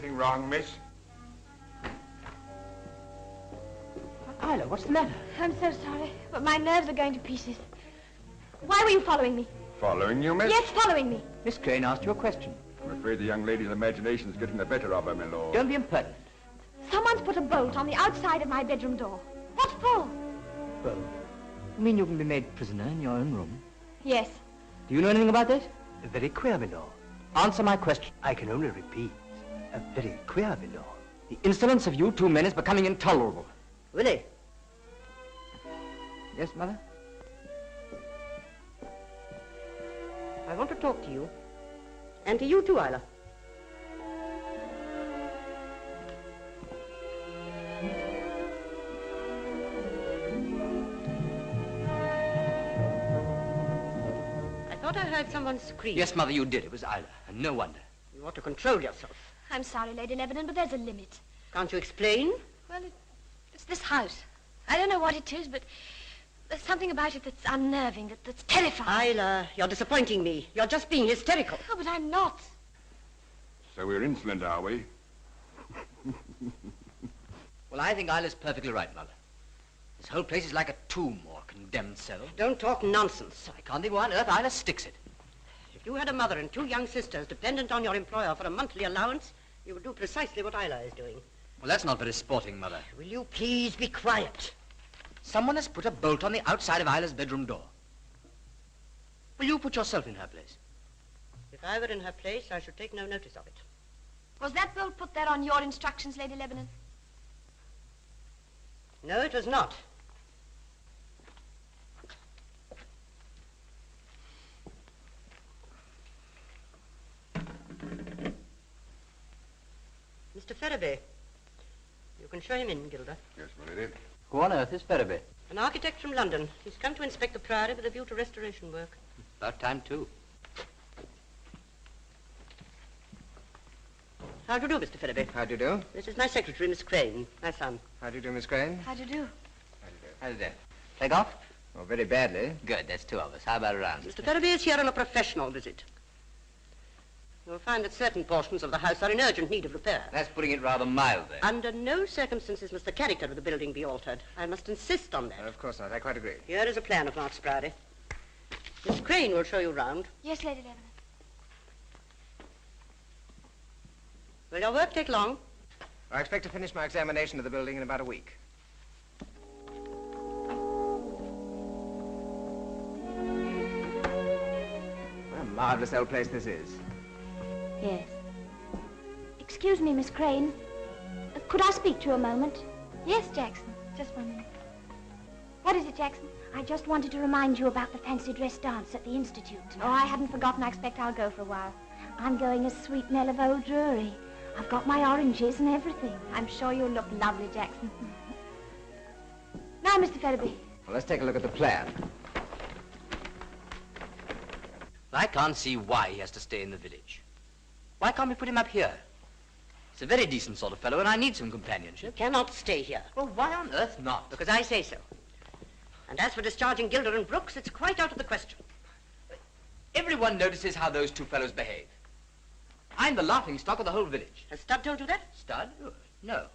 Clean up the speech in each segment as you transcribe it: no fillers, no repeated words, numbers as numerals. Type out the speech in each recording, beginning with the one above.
Anything wrong, miss? Isla, what's the matter? I'm so sorry, but my nerves are going to pieces. Why were you following me? Following you, miss? Yes, following me. Miss Crane asked you a question. I'm afraid the young lady's imagination is getting the better of her, my lord. Don't be impertinent. Someone's put a bolt on the outside of my bedroom door. What for? Well, you mean you can be made prisoner in your own room? Yes. Do you know anything about this? Very queer, my lord. Answer my question. I can only repeat. Very queer, my lord. The insolence of you two men is becoming intolerable. Willie. Yes, Mother? I want to talk to you. And to you too, Isla. I thought I heard someone scream. Yes, Mother, you did. It was Isla, and no wonder. You ought to control yourself. I'm sorry, Lady Lebanon, but there's a limit. Can't you explain? Well, it's this house. I don't know what it is, but there's something about it that's unnerving, that's terrifying. Isla, you're disappointing me. You're just being hysterical. Oh, but I'm not. So we're insolent, are we? Well, I think Isla's perfectly right, Mother. This whole place is like a tomb or a condemned cell. Don't talk nonsense. I can't think why on earth Isla sticks it. If you had a mother and two young sisters dependent on your employer for a monthly allowance, you would do precisely what Isla is doing. Well, that's not very sporting, Mother. Will you please be quiet? Someone has put a bolt on the outside of Isla's bedroom door. Will you put yourself in her place? If I were in her place, I should take no notice of it. Was that bolt put there on your instructions, Lady Lebanon? No, it was not. Mr. Ferraby. You can show him in, Gilda. Yes, my lady. Who on earth is Ferraby? An architect from London. He's come to inspect the Priory with a view to restoration work. About time, too. How do you do, Mr. Ferraby? How do you do? This is my secretary, Miss Crane, my son. How do you do, Miss Crane? How do you do? How did that? Take off? Oh, very badly. Good, that's two of us. How about a round? Mr. Ferraby is here on a professional visit. You'll find that certain portions of the house are in urgent need of repair. That's putting it rather mild, then. Under no circumstances must the character of the building be altered. I must insist on that. Of course not. I quite agree. Here is a plan of Mark's Priory. Miss Crane will show you round. Yes, Lady Lebanon. Will your work take long? I expect to finish my examination of the building in about a week. What a marvelous old place this is. Yes. Excuse me, Miss Crane. Could I speak to you a moment? Yes, Jackson. Just 1 minute. What is it, Jackson? I just wanted to remind you about the fancy dress dance at the Institute. Oh, I hadn't forgotten. I expect I'll go for a while. I'm going as Sweet Nell of Old Drury. I've got my oranges and everything. I'm sure you'll look lovely, Jackson. Now, Mr. Ferraby. Well, let's take a look at the plan. I can't see why he has to stay in the village. Why can't we put him up here? He's a very decent sort of fellow, and I need some companionship. You cannot stay here. Well, why on earth not? Because I say so. And as for discharging Gilder and Brooks, it's quite out of the question. Everyone notices how those two fellows behave. I'm the laughing stock of the whole village. Has Stud told you that? Stud? Oh, no.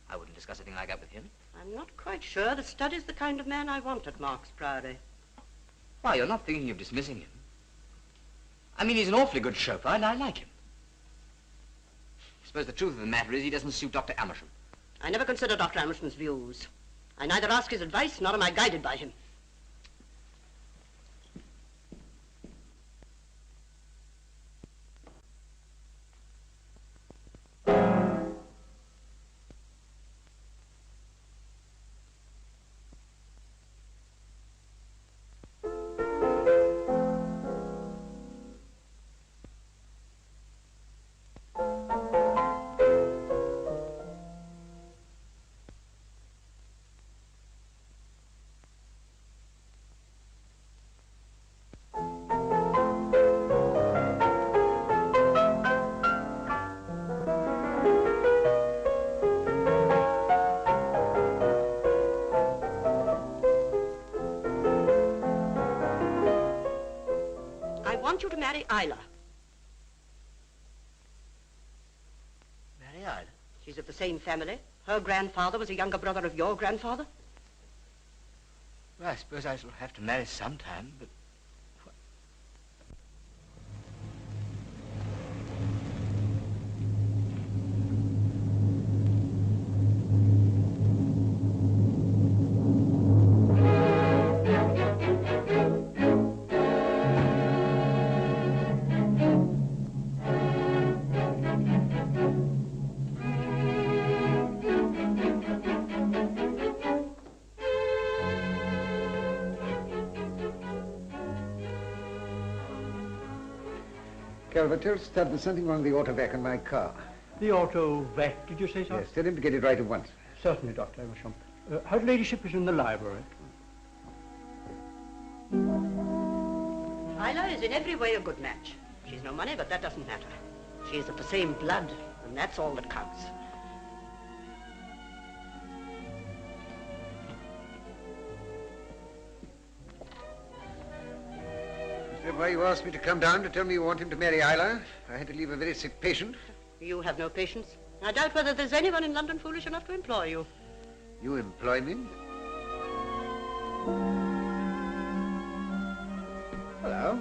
I wouldn't discuss anything like that with him. I'm not quite sure that Stud is the kind of man I want at Mark's Priory. Why, you're not thinking of dismissing him. I mean, he's an awfully good chauffeur, and I like him. I suppose the truth of the matter is he doesn't suit Dr. Amersham. I never consider Dr. Amersham's views. I neither ask his advice, nor am I guided by him. I want you to marry Isla. Marry Isla? She's of the same family. Her grandfather was a younger brother of your grandfather. Well, I suppose I shall have to marry sometime, but... Calvert, tell Stud there's something wrong with the auto vac in my car. The auto vac, did you say so? Yes, tell him to get it right at once. Certainly, Dr. Amersham. Her ladyship is in the library. Isla is in every way a good match. She's no money, but that doesn't matter. She is of the same blood, and that's all that counts. Is that why you asked me to come down to tell me you want him to marry Isla? I had to leave a very sick patient. You have no patience. I doubt whether there's anyone in London foolish enough to employ you. You employ me? Hello.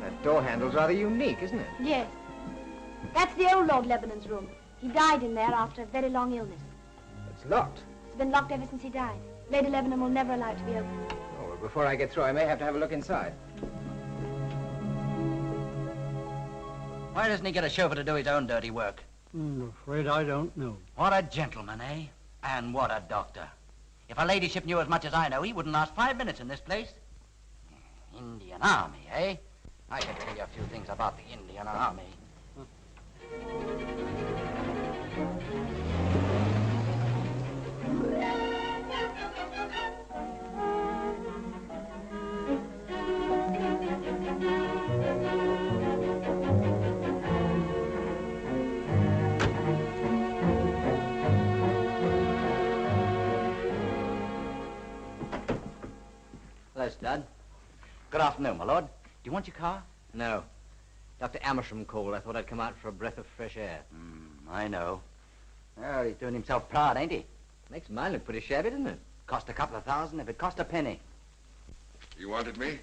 That door handle's rather unique, isn't it? Yes. That's the old Lord Lebanon's room. He died in there after a very long illness. It's locked. It's been locked ever since he died. Lady Lebanon will never allow it to be opened. Oh, well, before I get through, I may have to have a look inside. Why doesn't he get a chauffeur to do his own dirty work? I'm afraid I don't know. What a gentleman, eh? And what a doctor. If her ladyship knew as much as I know, he wouldn't last 5 minutes in this place. Indian Army, eh? I could tell you a few things about the Indian Army. Hello, Stud. Good afternoon, my lord. Do you want your car? No. Dr. Amersham called. I thought I'd come out for a breath of fresh air. I know. Well, he's doing himself proud, ain't he? Makes mine look pretty shabby, doesn't it? Cost a couple of thousand if it cost a penny. You wanted me?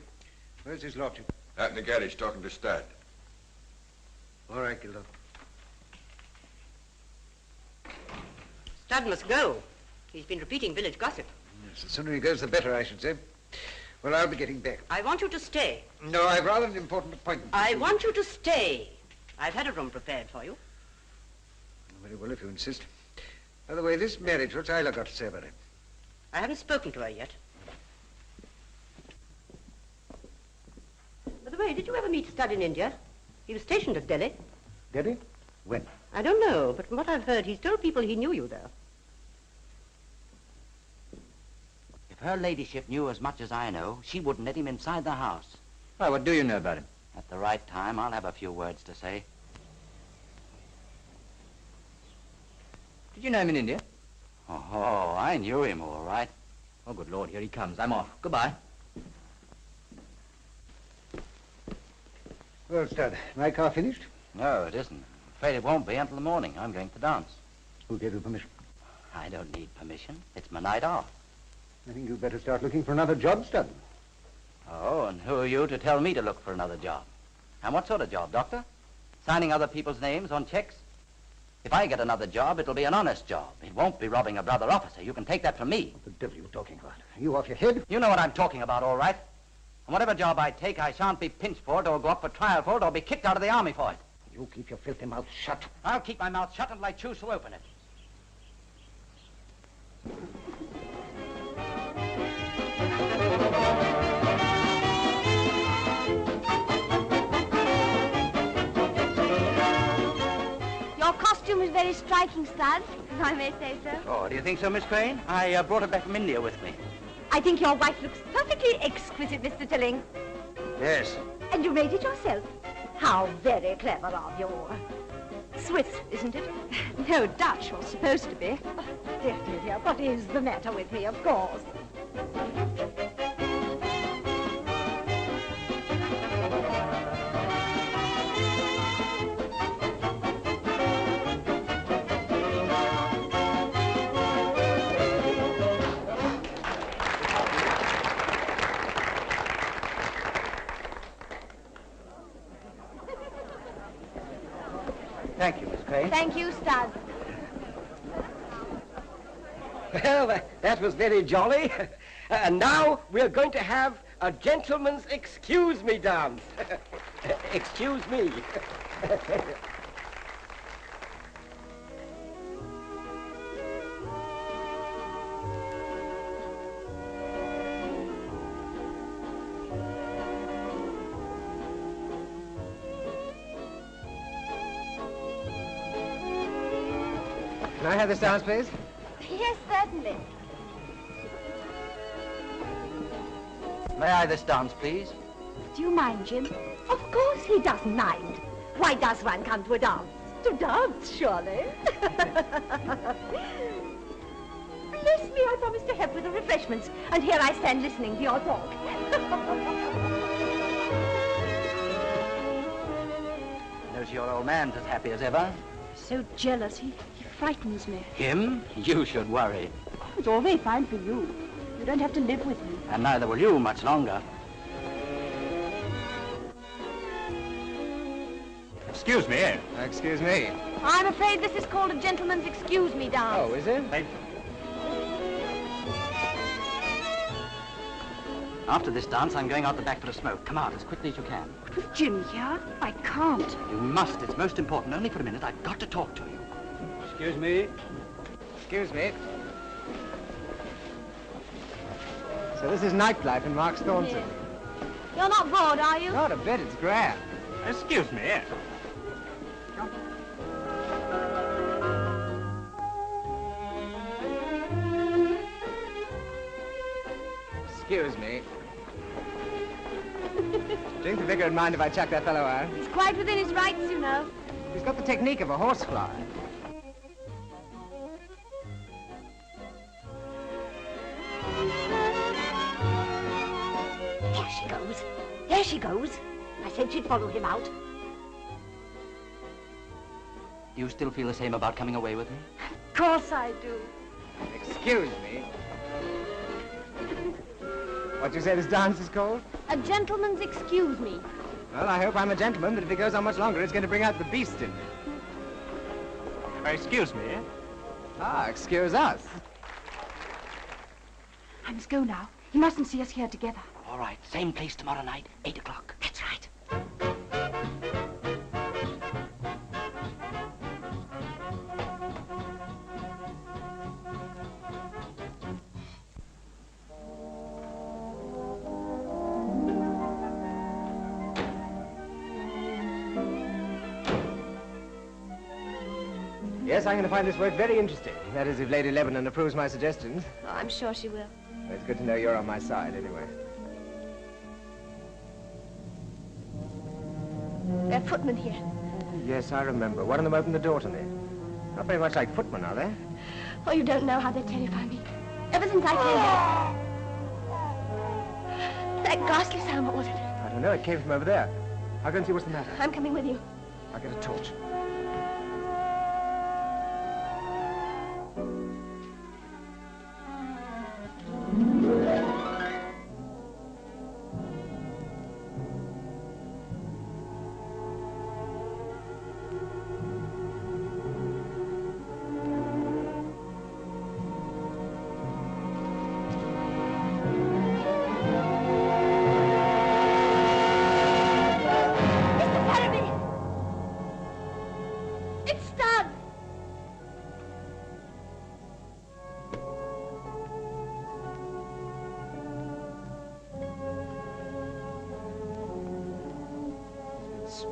Where's his lordship? Out in the garage talking to Stud. All right, Gildo. Stud must go. He's been repeating village gossip. Yes, the sooner he goes, the better, I should say. Well, I'll be getting back. I want you to stay. No, I've rather an important appointment. I want you to stay. I've had a room prepared for you. Very well, if you insist. By the way, this marriage, what's Isla got to say about it? I haven't spoken to her yet. By the way, did you ever meet Stud in India? He was stationed at Delhi. Delhi? When? I don't know, but from what I've heard, he's told people he knew you there. If her ladyship knew as much as I know, she wouldn't let him inside the house. Why, what do you know about him? At the right time, I'll have a few words to say. Did you know him in India? Oh, I knew him all right. Oh, good Lord, here he comes. I'm off. Goodbye. Well, Stud, my car finished? No, it isn't. I'm afraid it won't be until the morning. I'm going to dance. Who gave you permission? I don't need permission. It's my night off. I think you'd better start looking for another job, Stud. Oh, and who are you to tell me to look for another job? And what sort of job, Doctor? Signing other people's names on checks? If I get another job, it'll be an honest job. It won't be robbing a brother officer. You can take that from me. What the devil are you talking about? Are you off your head? You know what I'm talking about, all right. And whatever job I take, I shan't be pinched for it or go up for trial for it or be kicked out of the army for it. You keep your filthy mouth shut. I'll keep my mouth shut until I choose to open it. Your costume is very striking, Stud, if I may say so. Oh, do you think so, Miss Crane? I brought it back from India with me. I think your wife looks perfectly exquisite, Mr. Tilling. Yes. And you made it yourself. How very clever of you. Swiss, isn't it? No, Dutch, or supposed to be. Oh, dear, dear, dear, what is the matter with me, of course? Thank you, Miss Crane. Thank you, Stud. Well, that was very jolly. And now we're going to have a gentleman's excuse me dance. Excuse me. Can I have this dance, please? Yes, certainly. May I this dance, please? Do you mind, Jim? Of course he doesn't mind. Why does one come to a dance? To dance, surely. Bless me, I promised to help with the refreshments, and here I stand listening to your talk. Knows your old man's as happy as ever. So jealous, he frightens me. Him? You should worry. It's all very fine for you. You don't have to live with me. And neither will you much longer. Excuse me, eh? Excuse me. I'm afraid this is called a gentleman's excuse me dance. Oh, is it? After this dance, I'm going out the back for a smoke. Come out as quickly as you can. But with Jim here, I can't. You must. It's most important. Only for a minute. I've got to talk to you. Excuse me. Excuse me. So this is nightlife in Marks Thornton. Yes. You're not bored, are you? Not a bit, it's grand. Excuse me, eh? Excuse me. Do you think the vicar would mind if I chuck that fellow out? He's quite within his rights, you know. He's got the technique of a horsefly. There she goes. There she goes. I said she'd follow him out. Do you still feel the same about coming away with me? Of course I do. Excuse me. What you say this dance is called? A gentleman's excuse me. Well, I hope I'm a gentleman, but if it goes on much longer, it's going to bring out the beast in me. Excuse me, eh? Ah, excuse us. I must go now. He mustn't see us here together. All right. Same place tomorrow night, 8 o'clock. That's right. Yes, I'm going to find this work very interesting. That is, if Lady Lebanon approves my suggestions. Oh, I'm sure she will. Well, it's good to know you're on my side, anyway. There are footmen here. Yes, I remember. One of them opened the door to me. Not very much like footmen, are they? Oh, you don't know how they terrify me. Ever since I came here. That ghastly sound, what was it? I don't know. It came from over there. I'll go and see what's the matter. I'm coming with you. I'll get a torch.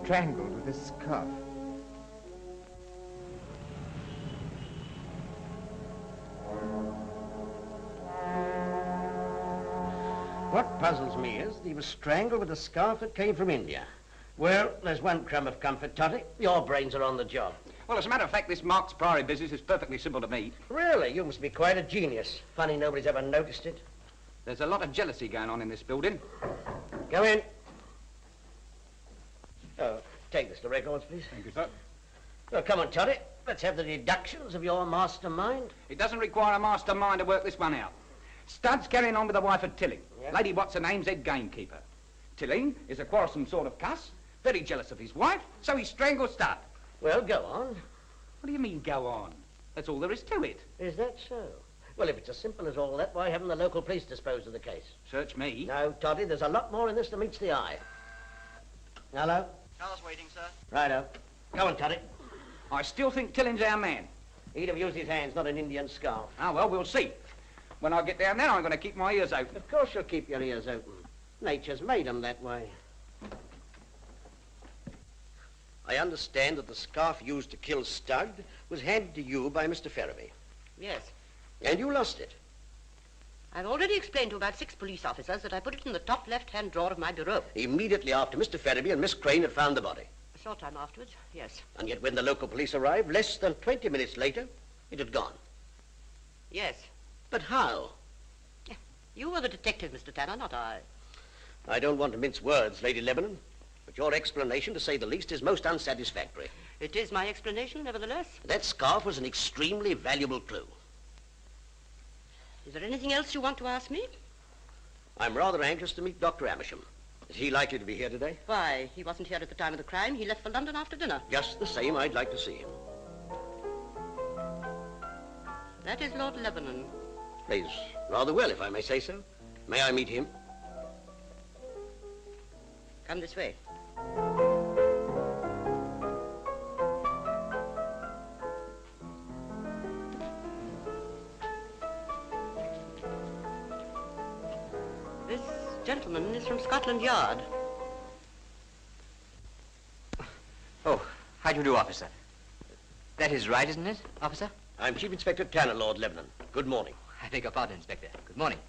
Strangled with a scarf. What puzzles me is that he was strangled with a scarf that came from India. Well, there's one crumb of comfort, Toddy. Your brains are on the job. Well, as a matter of fact, this Marks Priory business is perfectly simple to meet. Really? You must be quite a genius. Funny nobody's ever noticed it. There's a lot of jealousy going on in this building. Go in. Oh, take this to records, please. Thank you, sir. Well, come on, Toddy. Let's have the deductions of your mastermind. It doesn't require a mastermind to work this one out. Stud's carrying on with the wife of Tilling. Yeah. Lady what's-her-name's head gamekeeper. Tilling is a quarrelsome sort of cuss, very jealous of his wife, so he strangled Stud. Well, go on. What do you mean, go on? That's all there is to it. Is that so? Well, if it's as simple as all that, why haven't the local police disposed of the case? Search me. No, Toddy, there's a lot more in this than meets the eye. Hello? Car's waiting, sir. Righto. Go on, Toddy. I still think Tilling's our man. He'd have used his hands, not an Indian scarf. Ah, well, we'll see. When I get down there, I'm going to keep my ears open. Of course you'll keep your ears open. Nature's made 'em that way. I understand that the scarf used to kill Stud was handed to you by Mr. Ferraby. Yes. And you lost it. I've already explained to about 6 police officers that I put it in the top left-hand drawer of my bureau. Immediately after Mr. Ferraby and Miss Crane had found the body. A short time afterwards, yes. And yet when the local police arrived, less than 20 minutes later, it had gone. Yes. But how? You were the detective, Mr. Tanner, not I. I don't want to mince words, Lady Lebanon, but your explanation, to say the least, is most unsatisfactory. It is my explanation, nevertheless. That scarf was an extremely valuable clue. Is there anything else you want to ask me? I'm rather anxious to meet Dr. Amersham. Is he likely to be here today? Why, he wasn't here at the time of the crime. He left for London after dinner. Just the same, I'd like to see him. That is Lord Lebanon. Plays rather well, if I may say so. May I meet him? Come this way. This gentleman is from Scotland Yard. Oh, how do you do, officer? That is right, isn't it, officer? I'm Chief Inspector Tanner, Lord Lebanon. Good morning. I beg your pardon, Inspector. Good morning.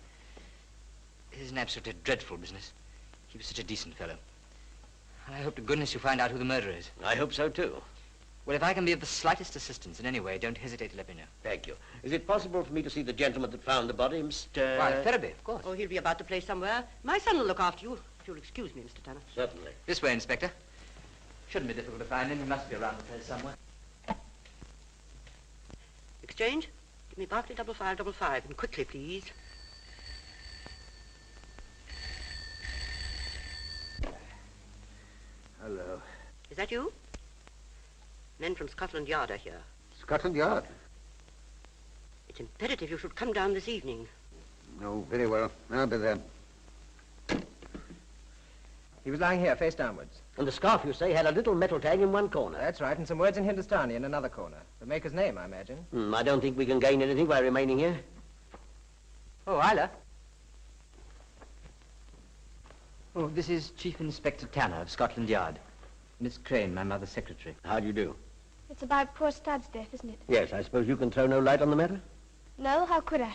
This is an absolutely dreadful business. He was such a decent fellow. I hope to goodness you find out who the murderer is. I hope so, too. Well, if I can be of the slightest assistance in any way, don't hesitate to let me know. Thank you. Is it possible for me to see the gentleman that found the body, Mr... Why, Ferraby, of course. Oh, he'll be about the place somewhere. My son will look after you, if you'll excuse me, Mr. Tanner. Certainly. This way, Inspector. Shouldn't be difficult to find him. He must be around the place somewhere. Exchange? Give me Barclay 5555, and quickly, please. Hello. Is that you? Men from Scotland Yard are here. Scotland Yard? It's imperative you should come down this evening. Oh, very well. I'll be there. He was lying here, face downwards. And the scarf, you say, had a little metal tag in one corner. That's right, and some words in Hindustani in another corner. The maker's name, I imagine. I don't think we can gain anything by remaining here. Oh, Isla. Oh, this is Chief Inspector Tanner of Scotland Yard. Miss Crane, my mother's secretary. How do you do? It's about poor Stud's death, isn't it? Yes, I suppose you can throw no light on the matter? No, how could I?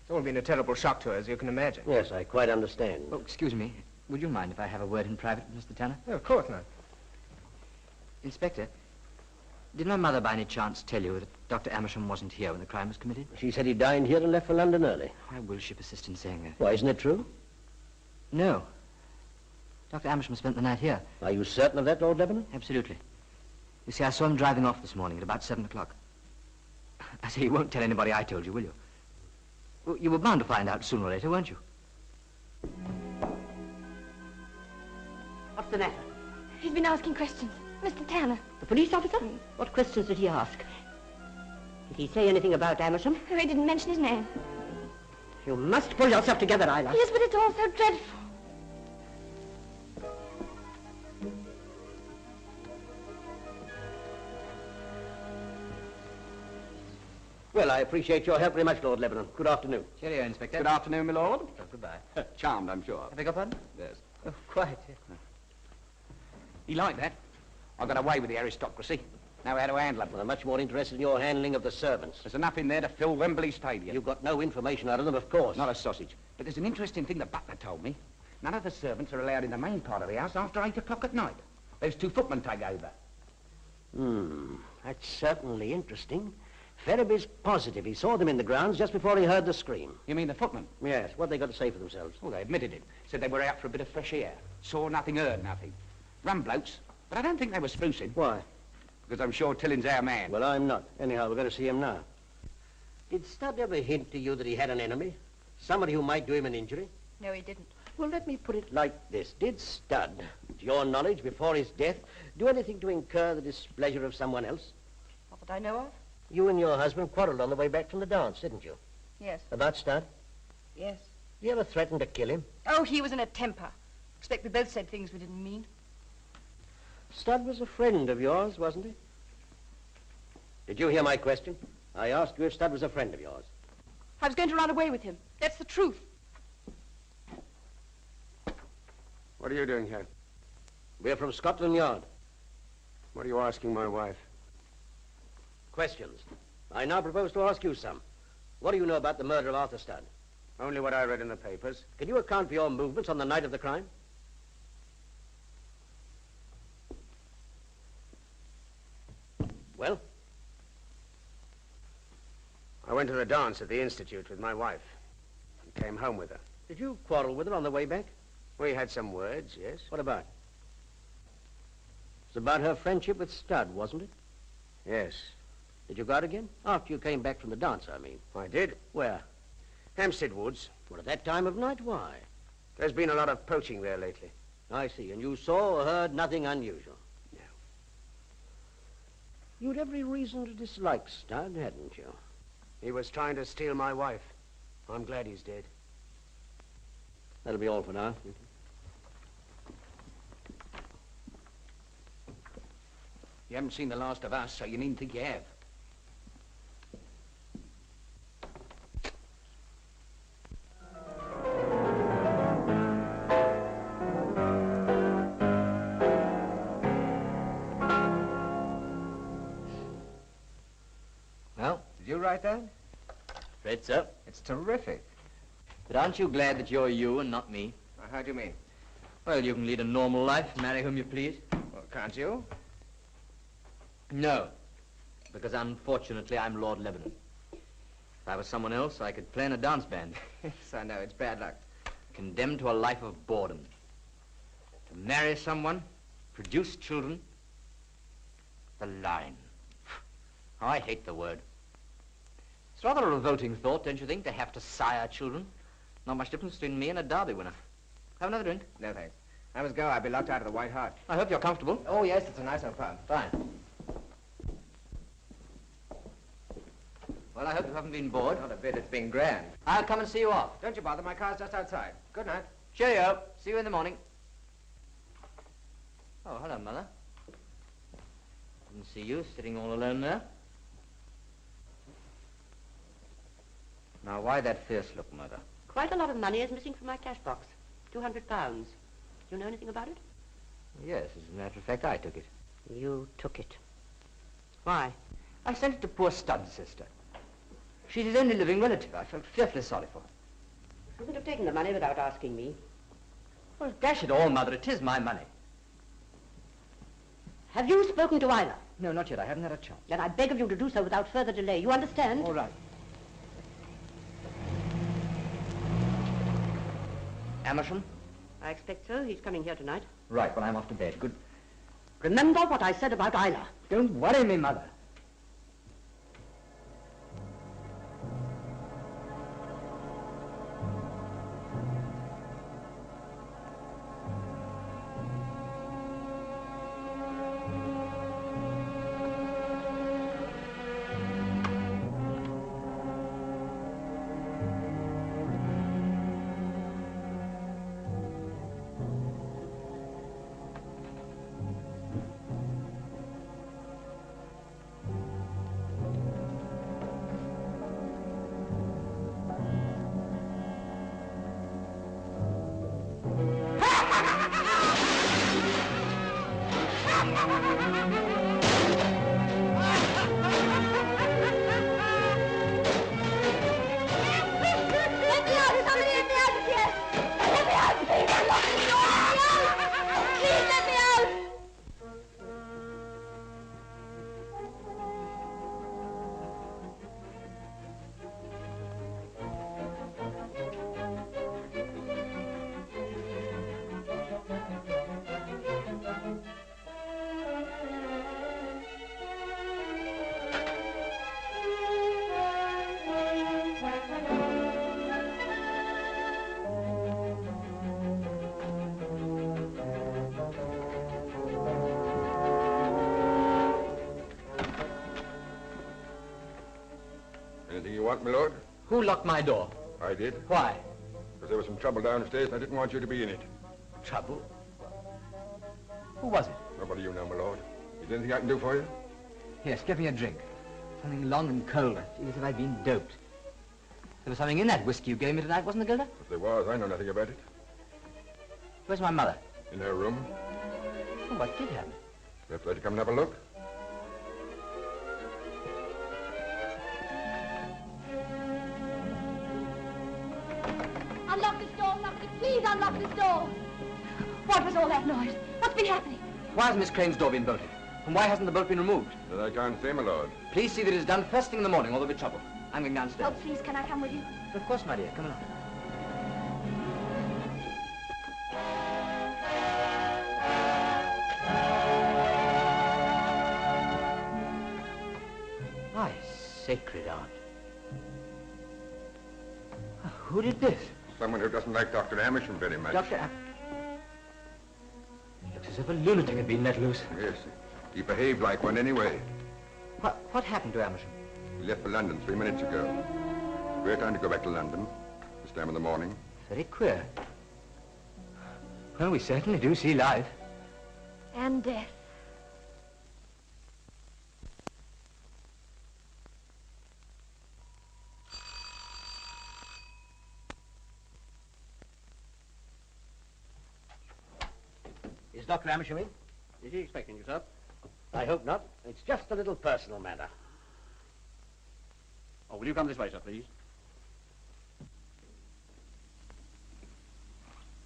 It's all been a terrible shock to her, as you can imagine. Yes, I quite understand. Oh, excuse me. Would you mind if I have a word in private with Mr. Tanner? No, of course not. Inspector, did my mother by any chance tell you that Dr. Amersham wasn't here when the crime was committed? She said he dined here and left for London early. Why will she persist in saying that? Why, isn't it true? No. Dr. Amersham spent the night here. Are you certain of that, Lord Lebanon? Absolutely. You see, I saw him driving off this morning at about 7 o'clock. I say, you won't tell anybody I told you, will you? Well, you were bound to find out sooner or later, weren't you? What's the matter? He's been asking questions. Mr. Tanner. The police officer? What questions did he ask? Did he say anything about Amersham? Oh, he didn't mention his name. You must pull yourself together, Isla. Yes, but it's all so dreadful. Well, I appreciate your help very much, Lord Lebanon. Good afternoon. Cheerio, Inspector. Good afternoon, my lord. Oh, goodbye. Charmed, I'm sure. I beg your pardon? Yes. Oh, quite. He liked that. I got away with the aristocracy. Now how to handle it. Well, I'm much more interested in your handling of the servants. There's enough in there to fill Wembley Stadium. You've got no information out of them, of course. Not a sausage. But there's an interesting thing the butler told me. None of the servants are allowed in the main part of the house after 8 o'clock at night. Those 2 footmen take over. That's certainly interesting. Ferraby's positive he saw them in the grounds just before he heard the scream. You mean the footmen? Yes, what they got to say for themselves? Oh, they admitted it. Said they were out for a bit of fresh air. Saw nothing, heard nothing. Rum blokes. But I don't think they were sprucing. Why? Because I'm sure Tilling's our man. Well, I'm not. Anyhow, we're going to see him now. Did Stud ever hint to you that he had an enemy? Somebody who might do him an injury? No, he didn't. Well, let me put it like this. Did Stud to your knowledge, before his death, do anything to incur the displeasure of someone else? Not that I know of. You and your husband quarreled on the way back from the dance, didn't you? Yes. About Stud? Yes. You ever threatened to kill him? Oh, he was in a temper. Expect we both said things we didn't mean. Stud was a friend of yours, wasn't he? Did you hear my question? I asked you if Stud was a friend of yours. I was going to run away with him. That's the truth. What are you doing here? We're from Scotland Yard. What are you asking my wife? Questions. I now propose to ask you some. What do you know about the murder of Arthur Stud? Only what I read in the papers. Can you account for your movements on the night of the crime? Well? I went to the dance at the Institute with my wife and came home with her. Did you quarrel with her on the way back? We had some words, yes. What about? It's about her friendship with Stud, wasn't it? Yes. Did you go out again? After you came back from the dance, I mean. I did. Where? Hampstead Woods. Well, at that time of night, why? There's been a lot of poaching there lately. I see. And you saw or heard nothing unusual? No. You'd every reason to dislike Stud, hadn't you? He was trying to steal my wife. I'm glad he's dead. That'll be all for now. You haven't seen the last of us, so you needn't think you have. Well, did you write that? Afraid so. It's terrific. But aren't you glad that you're you and not me? How do you mean? Well, you can lead a normal life, marry whom you please. Well, can't you? No, because unfortunately I'm Lord Lebanon. If I was someone else, I could play in a dance band. Yes, I know. It's bad luck. Condemned to a life of boredom. To marry someone, produce children. The line. Oh, I hate the word. It's rather a revolting thought, don't you think, to have to sire children? Not much difference between me and a Derby winner. Have another drink? No, thanks. I must go. I'll be locked out of the White Hart. I hope you're comfortable. Oh, yes, it's a nice old pub. Fine. Well, I hope you haven't been bored. Not a bit. It's been grand. I'll come and see you off. Don't you bother. My car's just outside. Good night. Cheerio. See you in the morning. Oh, hello, Mother. Didn't see you sitting all alone there. Now, why that fierce look, Mother? Quite a lot of money is missing from my cash box. £200. Do you know anything about it? Yes, as a matter of fact, I took it. You took it. Why? I sent it to poor Stud's sister. She's his only living relative. I felt fearfully sorry for her. You could have taken the money without asking me. Well, dash it all, Mother, it is my money. Have you spoken to Isla? No, not yet. I haven't had a chance. Then I beg of you to do so without further delay. You understand? All right. Amersham? I expect so. He's coming here tonight. Right, well, I'm off to bed. Good. Remember what I said about Isla. Don't worry me, Mother. unlocked, my lord. Who locked my door? I did. Why? Because there was some trouble downstairs and I didn't want you to be in it. Trouble? Who was it? Nobody you know, my lord. Is there anything I can do for you? Yes, get me a drink. Something long and cold. I feel as if I'd been doped. There was something in that whiskey you gave me tonight, wasn't there, Gilda? If there was, I know nothing about it. Where's my mother? In her room. Oh, what did happen? You have to let her come and have a look. Unlock this door, somebody. Please unlock this door. What was all that noise? What's been happening? Why has Miss Crane's door been bolted? And why hasn't the bolt been removed? That I can't say, my lord. Please see that it is done first thing in the morning, or there'll be trouble. I'm going downstairs. Oh, please, can I come with you? Of course, my dear. Come along. My sacred aunt. Who did this? Someone who doesn't like Dr. Amersham very much. Dr. Looks as if a lunatic had been let loose. Yes. He behaved like one anyway. What happened to Amersham? He left for London 3 minutes ago. We're trying to go back to London this time in the morning. Very queer. Well, we certainly do see life. And death. Is Dr. Amersham in? Is he expecting you, sir? I hope not. It's just a little personal matter. Oh, will you come this way, sir, please?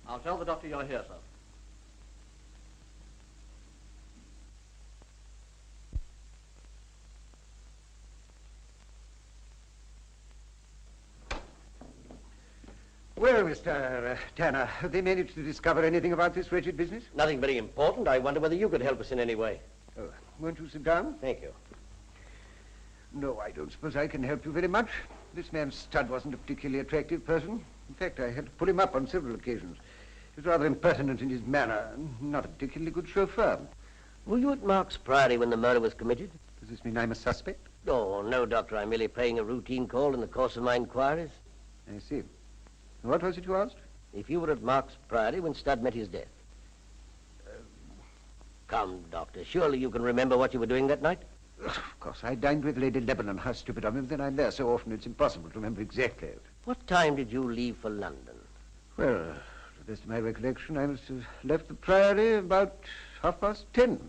I'll tell the doctor you're here, sir. Well, Mr. Tanner, have they managed to discover anything about this wretched business? Nothing very important. I wonder whether you could help us in any way. Oh, won't you sit down? Thank you. No, I don't suppose I can help you very much. This man Studd wasn't a particularly attractive person. In fact, I had to pull him up on several occasions. He was rather impertinent in his manner, and not a particularly good chauffeur. Were you at Mark's Priory when the murder was committed? Does this mean I'm a suspect? Oh, no, Doctor. I'm merely paying a routine call in the course of my inquiries. I see. What was it you asked? If you were at Mark's Priory when Studd met his death. Come, Doctor. Surely you can remember what you were doing that night? Of course, I dined with Lady Lebanon. How stupid of me. Then I'm there so often it's impossible to remember exactly. What time did you leave for London? Well, to the best of my recollection, I must have left the Priory about 10:30.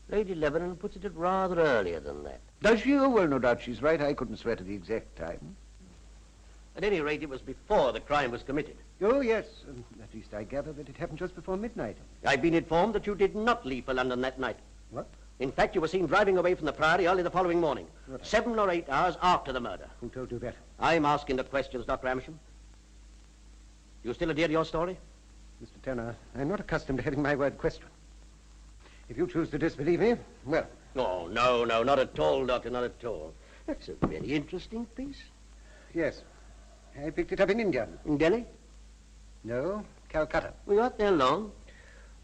Lady Lebanon puts it at rather earlier than that. Does she? Oh, well, no doubt she's right. I couldn't swear to the exact time. At any rate, it was before the crime was committed. Oh, yes. At least I gather that it happened just before midnight. I've been informed that you did not leave for London that night. What? In fact, you were seen driving away from the Priory early the following morning, 7 or 8 hours after the murder. Who told you that? I'm asking the questions, Dr. Amersham. You still adhere to your story? Mr. Tanner, I'm not accustomed to having my word questioned. If you choose to disbelieve me, well... Oh, no, not at all, Doctor, not at all. That's a very interesting piece. Yes. I picked it up in India. In Delhi? No, Calcutta. We got there long?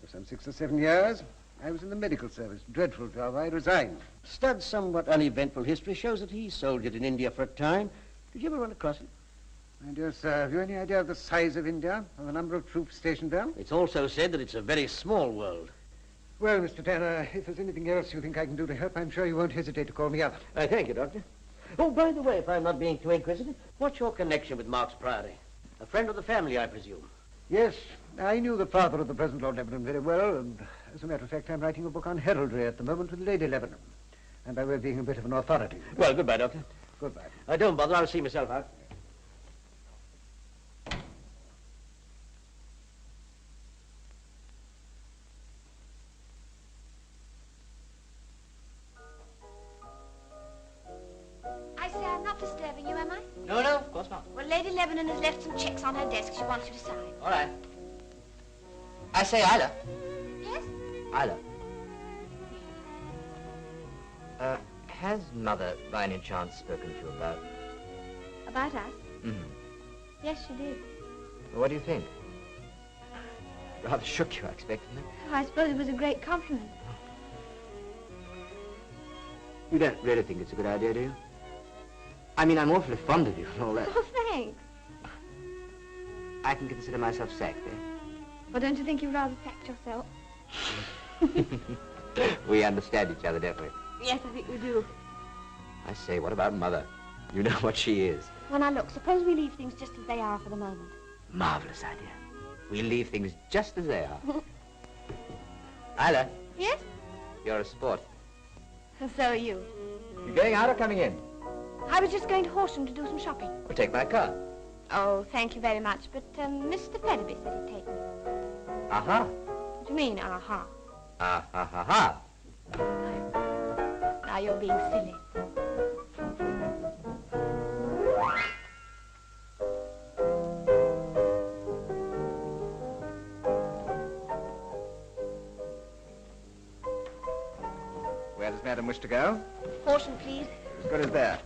For some 6 or 7 years. I was in the medical service. Dreadful job. I resigned. Studd's somewhat uneventful history shows that he soldiered in India for a time. Did you ever run across it? My dear sir, have you any idea of the size of India, or the number of troops stationed there? It's also said that it's a very small world. Well, Mr. Tanner, if there's anything else you think I can do to help, I'm sure you won't hesitate to call me up. Thank you, Doctor. Oh, by the way, if I'm not being too inquisitive, what's your connection with Mark's Priory? A friend of the family, I presume. Yes, I knew the father of the present Lord Lebanon very well, and as a matter of fact, I'm writing a book on heraldry at the moment with Lady Lebanon. And by way of being a bit of an authority. Well, goodbye, Doctor. Goodbye. Don't bother, I'll see myself out. I say I'm not disturbing you, am I? No, of course not. Well, Lady Lebanon has left some checks on her desk she wants you to sign. All right. I say, Isla. Yes? Isla. Has Mother, by any chance, spoken to you about... About us? Mm-hmm. Yes, she did. Well, what do you think? Rather shook you, I expected. Oh, I suppose it was a great compliment. You don't really think it's a good idea, do you? I mean, I'm awfully fond of you and all that. Oh, thanks. I can consider myself sacked, eh? Well, don't you think you'd rather sacked yourself? We understand each other, don't we? Yes, I think we do. I say, what about Mother? You know what she is. Well, now, look, suppose we leave things just as they are for the moment. Marvelous idea. We'll leave things just as they are. Isla. Yes? You're a sport. And so are you. You going out or coming in? I was just going to Horsham to do some shopping. Well, take my car. Oh, thank you very much, but Mr. Ferraby said he'd take me. Aha. What do you mean, aha? Ah-ha-ha-ha. Now you're being silly. Where does Madam wish to go? Horsham, please. As good as there.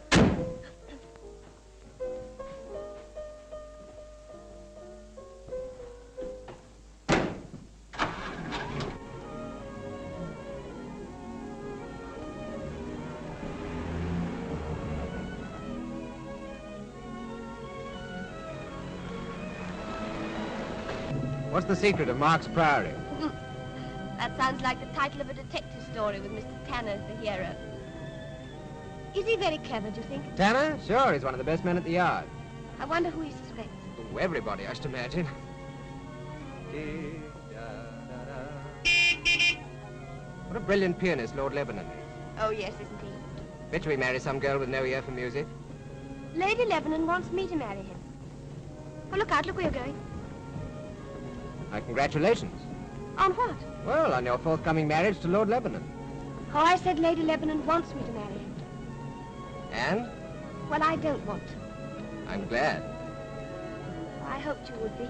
What's the secret of Mark's Priory? That sounds like the title of a detective story with Mr. Tanner as the hero. Is he very clever, do you think? Tanner? Sure, he's one of the best men at the yard. I wonder who he suspects. Oh, everybody, I should imagine. What a brilliant pianist Lord Lebanon is. Oh, yes, isn't he? Bet you he marry some girl with no ear for music. Lady Lebanon wants me to marry him. Oh, look out, look where you're going. My congratulations. On what? Well, on your forthcoming marriage to Lord Lebanon. Oh, I said Lady Lebanon wants me to marry him. And? Well, I don't want to. I'm glad. I hoped you would be.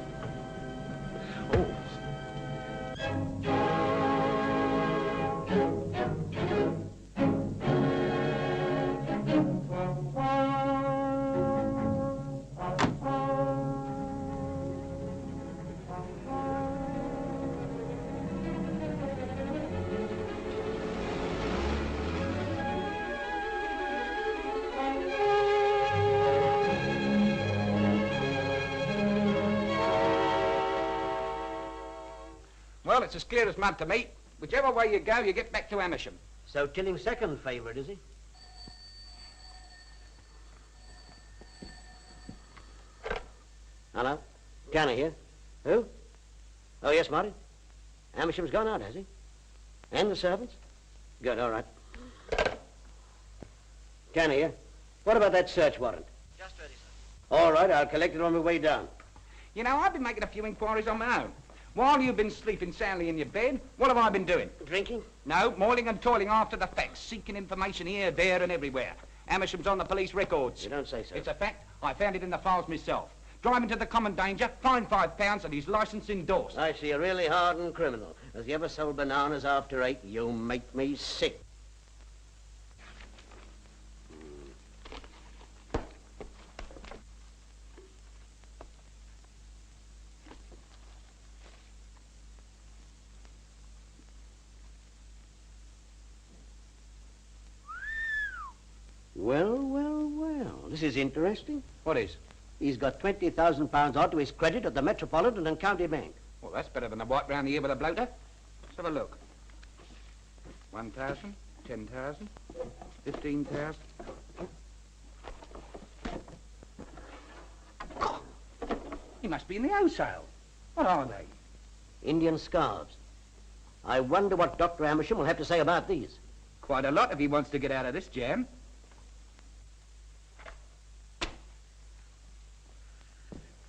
Oh. Well, it's as clear as mud to me. Whichever way you go, you get back to Amersham. So Tilling's second favourite, is he? Hello? Tanner here. Who? Oh, yes, Marty. Amersham's gone out, has he? And the servants? Good, all right. Tanner here. What about that search warrant? Just ready, sir. All right, I'll collect it on my way down. You know, I've been making a few inquiries on my own. While you've been sleeping soundly in your bed, what have I been doing? Drinking? No, moiling and toiling after the facts, seeking information here, there, and everywhere. Amersham's on the police records. You don't say so. It's a fact. I found it in the files myself. Driving to the common danger, fined £5 and his licence endorsed. I see a really hardened criminal. Has he ever sold bananas after 8? You make me sick. Well, well, well. This is interesting. What is? He's got £20,000 odd to his credit at the Metropolitan and County Bank. Well, that's better than a wipe round the ear with a bloater. Let's have a look. 1,000, 10,000, 15,000. He must be in the wholesale. What are they? Indian scarves. I wonder what Dr. Amersham will have to say about these. Quite a lot if he wants to get out of this jam.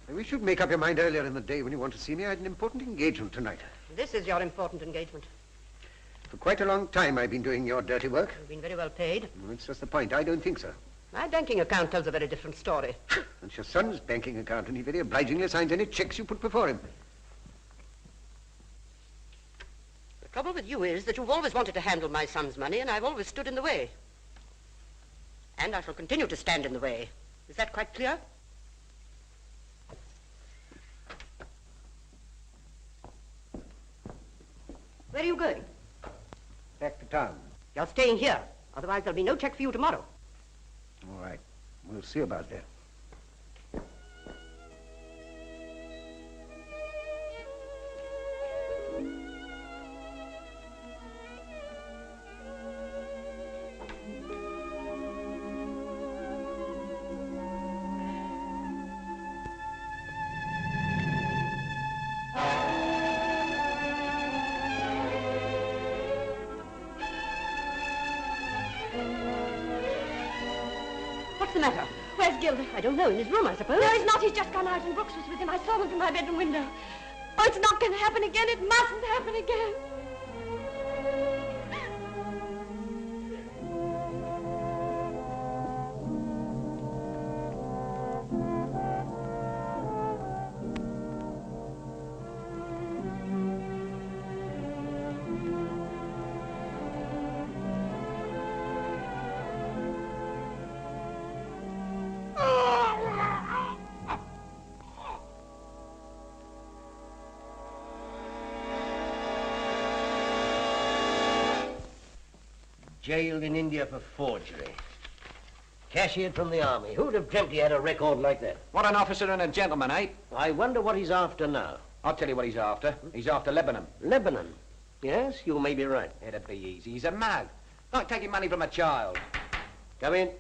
I wish you'd make up your mind earlier in the day when you want to see me. I had an important engagement tonight. This is your important engagement. For quite a long time I've been doing your dirty work. You've been very well paid. That's just the point. I don't think so. My banking account tells a very different story. It's your son's banking account, and he very obligingly signs any checks you put before him. The trouble with you is that you've always wanted to handle my son's money, and I've always stood in the way. And I shall continue to stand in the way. Is that quite clear? Where are you going? Back to town. You're staying here. Otherwise, there'll be no check for you tomorrow. All right. We'll see about that. What's the matter? Where's Gilda? I don't know. In his room, I suppose. No, he's not. He's just gone out and Brooks was with him. I saw them from my bedroom window. Oh, it's not going to happen again. It mustn't happen again. Jailed in India for forgery. Cashiered from the army. Who'd have dreamt he had a record like that? What an officer and a gentleman, eh? I wonder what he's after now. I'll tell you what he's after. He's after Lebanon. Lebanon? Yes, you may be right. It'd be easy. He's a mag. Like taking money from a child. Come in.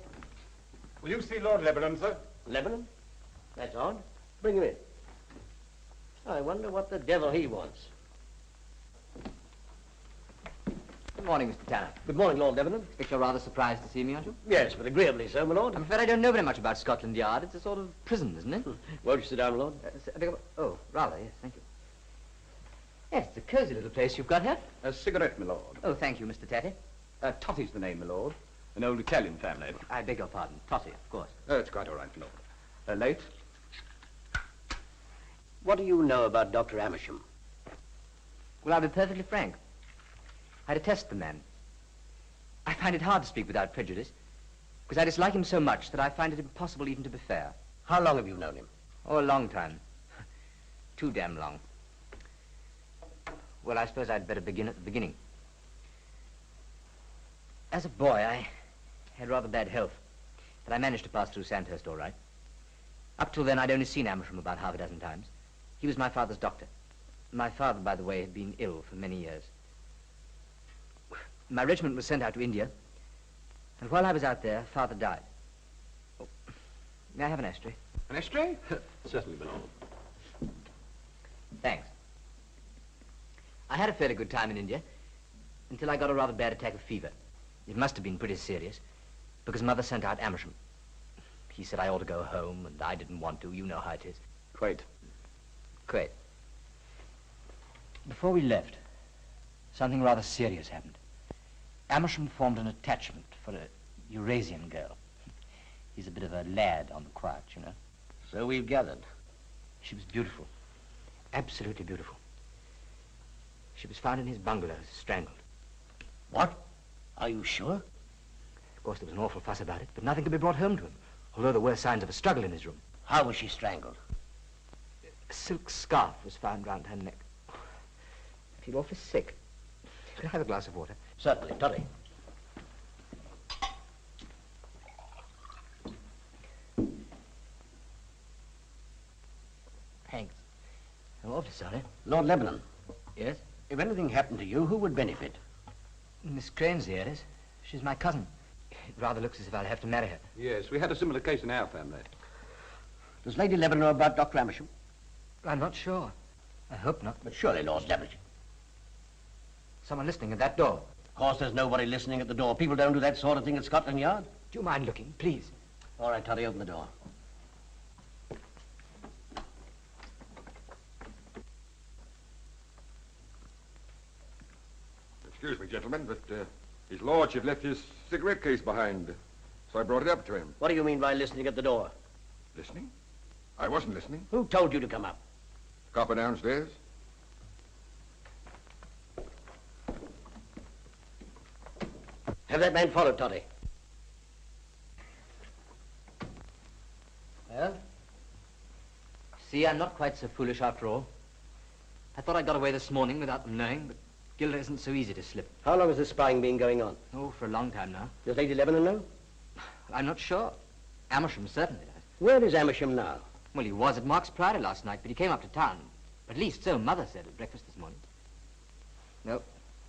Will you see Lord Lebanon, sir? Lebanon? That's odd. Bring him in. I wonder what the devil he wants. Good morning, Mr. Tanner. Good morning, Lord Lebanon. Expect you're rather surprised to see me, aren't you? Yes, but agreeably so, my lord. I'm afraid I don't know very much about Scotland Yard. It's a sort of prison, isn't it? Won't you sit down, my lord? Oh, rather, yes, thank you. Yes, it's a cosy little place you've got here. A cigarette, my lord. Oh, thank you, Mr. Tatty. Totty's the name, my lord. An old Italian family. I beg your pardon. Totty, of course. Oh, it's quite all right, my lord. Late? What do you know about Dr. Amersham? Well, I'll be perfectly frank. I detest the man. I find it hard to speak without prejudice, because I dislike him so much that I find it impossible even to be fair. How long have you known him? Oh, a long time. Too damn long. Well, I suppose I'd better begin at the beginning. As a boy, I had rather bad health, but I managed to pass through Sandhurst all right. Up till then, I'd only seen Amersham about half a dozen times. He was my father's doctor. My father, by the way, had been ill for many years. My regiment was sent out to India, and while I was out there, Father died. Oh, may I have an ashtray? An ashtray? Certainly, my lord. Thanks. I had a fairly good time in India until I got a rather bad attack of fever. It must have been pretty serious, because Mother sent out Amersham. He said I ought to go home, and I didn't want to. You know how it is. Quite. Before we left, something rather serious happened. Amersham formed an attachment for a Eurasian girl. He's a bit of a lad on the quiet, you know. So we've gathered. She was beautiful. Absolutely beautiful. She was found in his bungalow, strangled. What? Are you sure? Of course, there was an awful fuss about it, but nothing could be brought home to him, although there were signs of a struggle in his room. How was she strangled? A silk scarf was found round her neck. I feel awfully sick. Could I have a glass of water? Certainly. Toddy. Thanks. I'm awfully sorry. Lord Lebanon. Yes? If anything happened to you, who would benefit? Miss Crane's the heiress. She's my cousin. It rather looks as if I'll have to marry her. Yes, we had a similar case in our family. Does Lady Lebanon know about Dr. Amersham? I'm not sure. I hope not. But surely, Lord Lebanon. Someone listening at that door. Of course, there's nobody listening at the door. People don't do that sort of thing at Scotland Yard. Do you mind looking, please? All right, Toddy, open the door. Excuse me, gentlemen, but his lordship left his cigarette case behind, so I brought it up to him. What do you mean by listening at the door? Listening? I wasn't listening. Who told you to come up? Copper downstairs. Have that man followed, Toddy. Well, see, I'm not quite so foolish after all. I thought I got away this morning without them knowing, but Gilda isn't so easy to slip. How long has this spying been going on? Oh, for a long time now. Does Lady Lebanon know? I'm not sure. Amersham certainly does. Where is Amersham now? Well, he was at Mark's Priory last night, but he came up to town. At least so Mother said at breakfast this morning. No.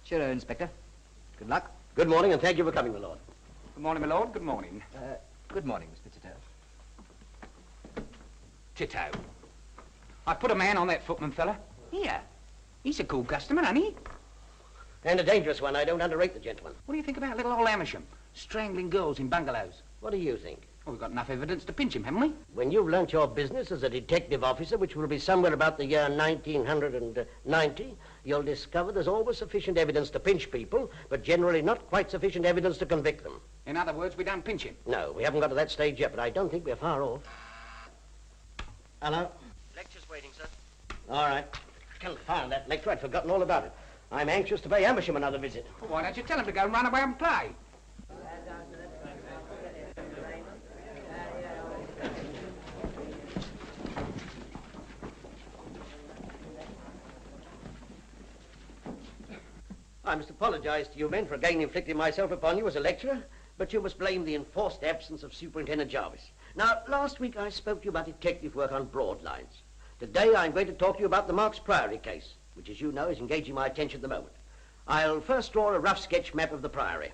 Cheerio, Inspector. Good luck. Good morning, and thank you for coming, my lord. Good morning, my lord. Good morning. Good morning, Mr. Tito. Tito. I put a man on that footman fella. Here. He's a cool customer, ain't he? And a dangerous one. I don't underrate the gentleman. What do you think about little old Amersham? Strangling girls in bungalows. What do you think? Well, we've got enough evidence to pinch him, haven't we? When you've learnt your business as a detective officer, which will be somewhere about the year 1990, you'll discover there's always sufficient evidence to pinch people, but generally not quite sufficient evidence to convict them. In other words, we don't pinch him. No, we haven't got to that stage yet, but I don't think we're far off. Hello? Lecture's waiting, sir. All right. Confound that lecture. I'd forgotten all about it. I'm anxious to pay Amersham another visit. Well, why don't you tell him to go and run away and play? I must apologize to you men for again inflicting myself upon you as a lecturer, but you must blame the enforced absence of Superintendent Jarvis. Now, last week I spoke to you about detective work on broad lines. Today I'm going to talk to you about the Marks Priory case, which, as you know, is engaging my attention at the moment. I'll first draw a rough sketch map of the Priory.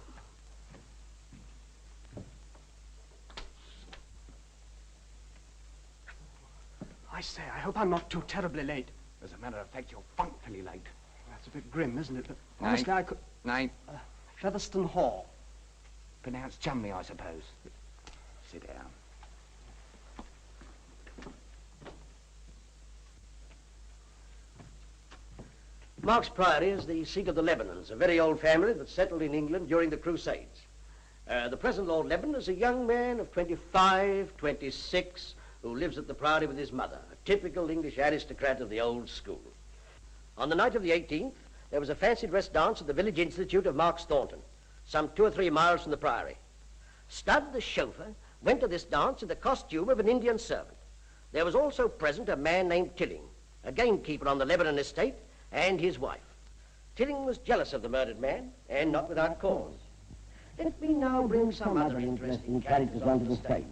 I say, I hope I'm not too terribly late. As a matter of fact, you're funkily late. That's a bit grim, isn't it? But Name? honestly, I could... Name? Featherstone Hall. Pronounced Chumley, I suppose. Sit down. Marks Priory is the seat of the Lebanons, a very old family that settled in England during the Crusades. The present Lord Lebanon is a young man of 25, 26, who lives at the Priory with his mother, a typical English aristocrat of the old school. On the night of the 18th, there was a fancy dress dance at the village institute of Marks Thornton, some 2 or 3 miles from the Priory. Stud, the chauffeur, went to this dance in the costume of an Indian servant. There was also present a man named Tilling, a gamekeeper on the Lebanon estate, and his wife. Tilling was jealous of the murdered man, and not without cause. Let me now bring some other interesting characters onto the stage.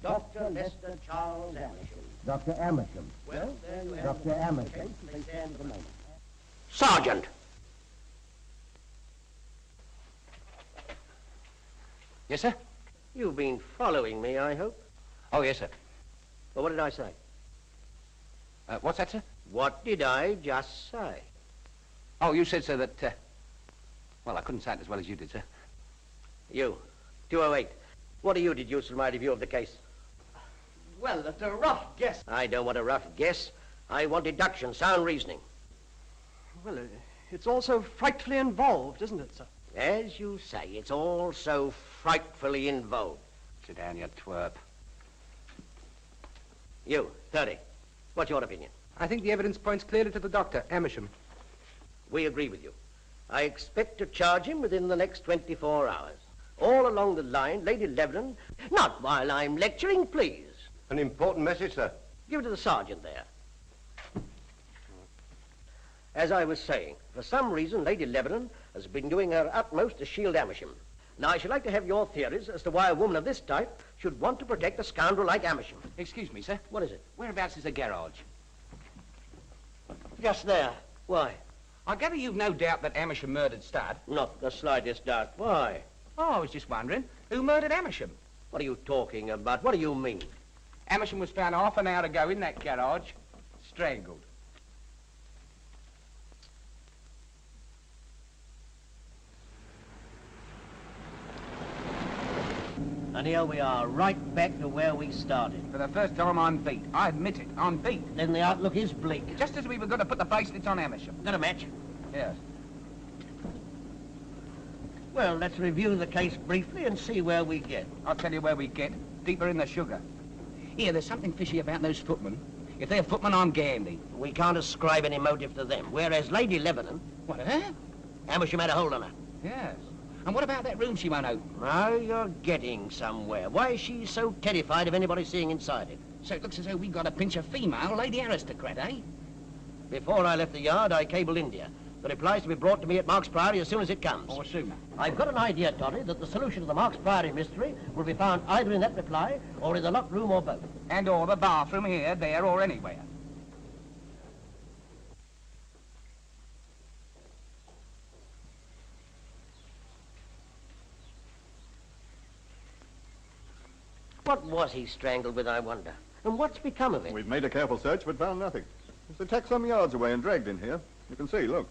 Dr. Lester Charles Amersham. Dr. Amersham. Well, there you have Dr. Amersham. They stand at the moment. Sergeant! Yes, sir? You've been following me, I hope. Oh, yes, sir. Well, what did I say? What's that, sir? What did I just say? Oh, you said, sir, that... Well, I couldn't say it as well as you did, sir. You, 208. What do you deduce from my review of the case? Well, that's a rough guess. I don't want a rough guess. I want deduction, sound reasoning. Well, it's all so frightfully involved, isn't it, sir? As you say, it's all so frightfully involved. Sit down, you twerp. You, 30. What's your opinion? I think the evidence points clearly to the doctor, Amersham. We agree with you. I expect to charge him within the next 24 hours. All along the line, Lady Lebanon... Not while I'm lecturing, please. An important message, sir. Give it to the sergeant there. As I was saying, for some reason, Lady Lebanon has been doing her utmost to shield Amersham. Now, I should like to have your theories as to why a woman of this type should want to protect a scoundrel like Amersham. Excuse me, sir. What is it? Whereabouts is the garage? Just there. Why? I gather you've no doubt that Amersham murdered Stud. Not the slightest doubt. Why? Oh, I was just wondering, who murdered Amersham? What are you talking about? What do you mean? Amersham was found half an hour ago in that garage, strangled. And here we are, right back to where we started. For the first time, I'm beat. I admit it, I'm beat. Then the outlook is bleak. Just as we were going to put the bracelets on Amersham. Got a match? Yes. Well, let's review the case briefly and see where we get. I'll tell you where we get. Deeper in the sugar. Here, there's something fishy about those footmen. If they're footmen, I'm Gandhi. We can't ascribe any motive to them, whereas Lady Lebanon... What, her? Amersham had a hold on her. Yes. And what about that room she won't open? Now you're getting somewhere. Why is she so terrified of anybody seeing inside it? So it looks as though we got to pinch a female lady aristocrat, eh? Before I left the yard, I cabled India. The reply's to be brought to me at Marks Priory as soon as it comes. Or sooner. I've got an idea, Toddy, that the solution to the Marks Priory mystery will be found either in that reply or in the locked room or both. And or the bathroom here, there, or anywhere. What was he strangled with, I wonder? And what's become of him? We've made a careful search, but found nothing. It's attacked some yards away and dragged in here. You can see, look.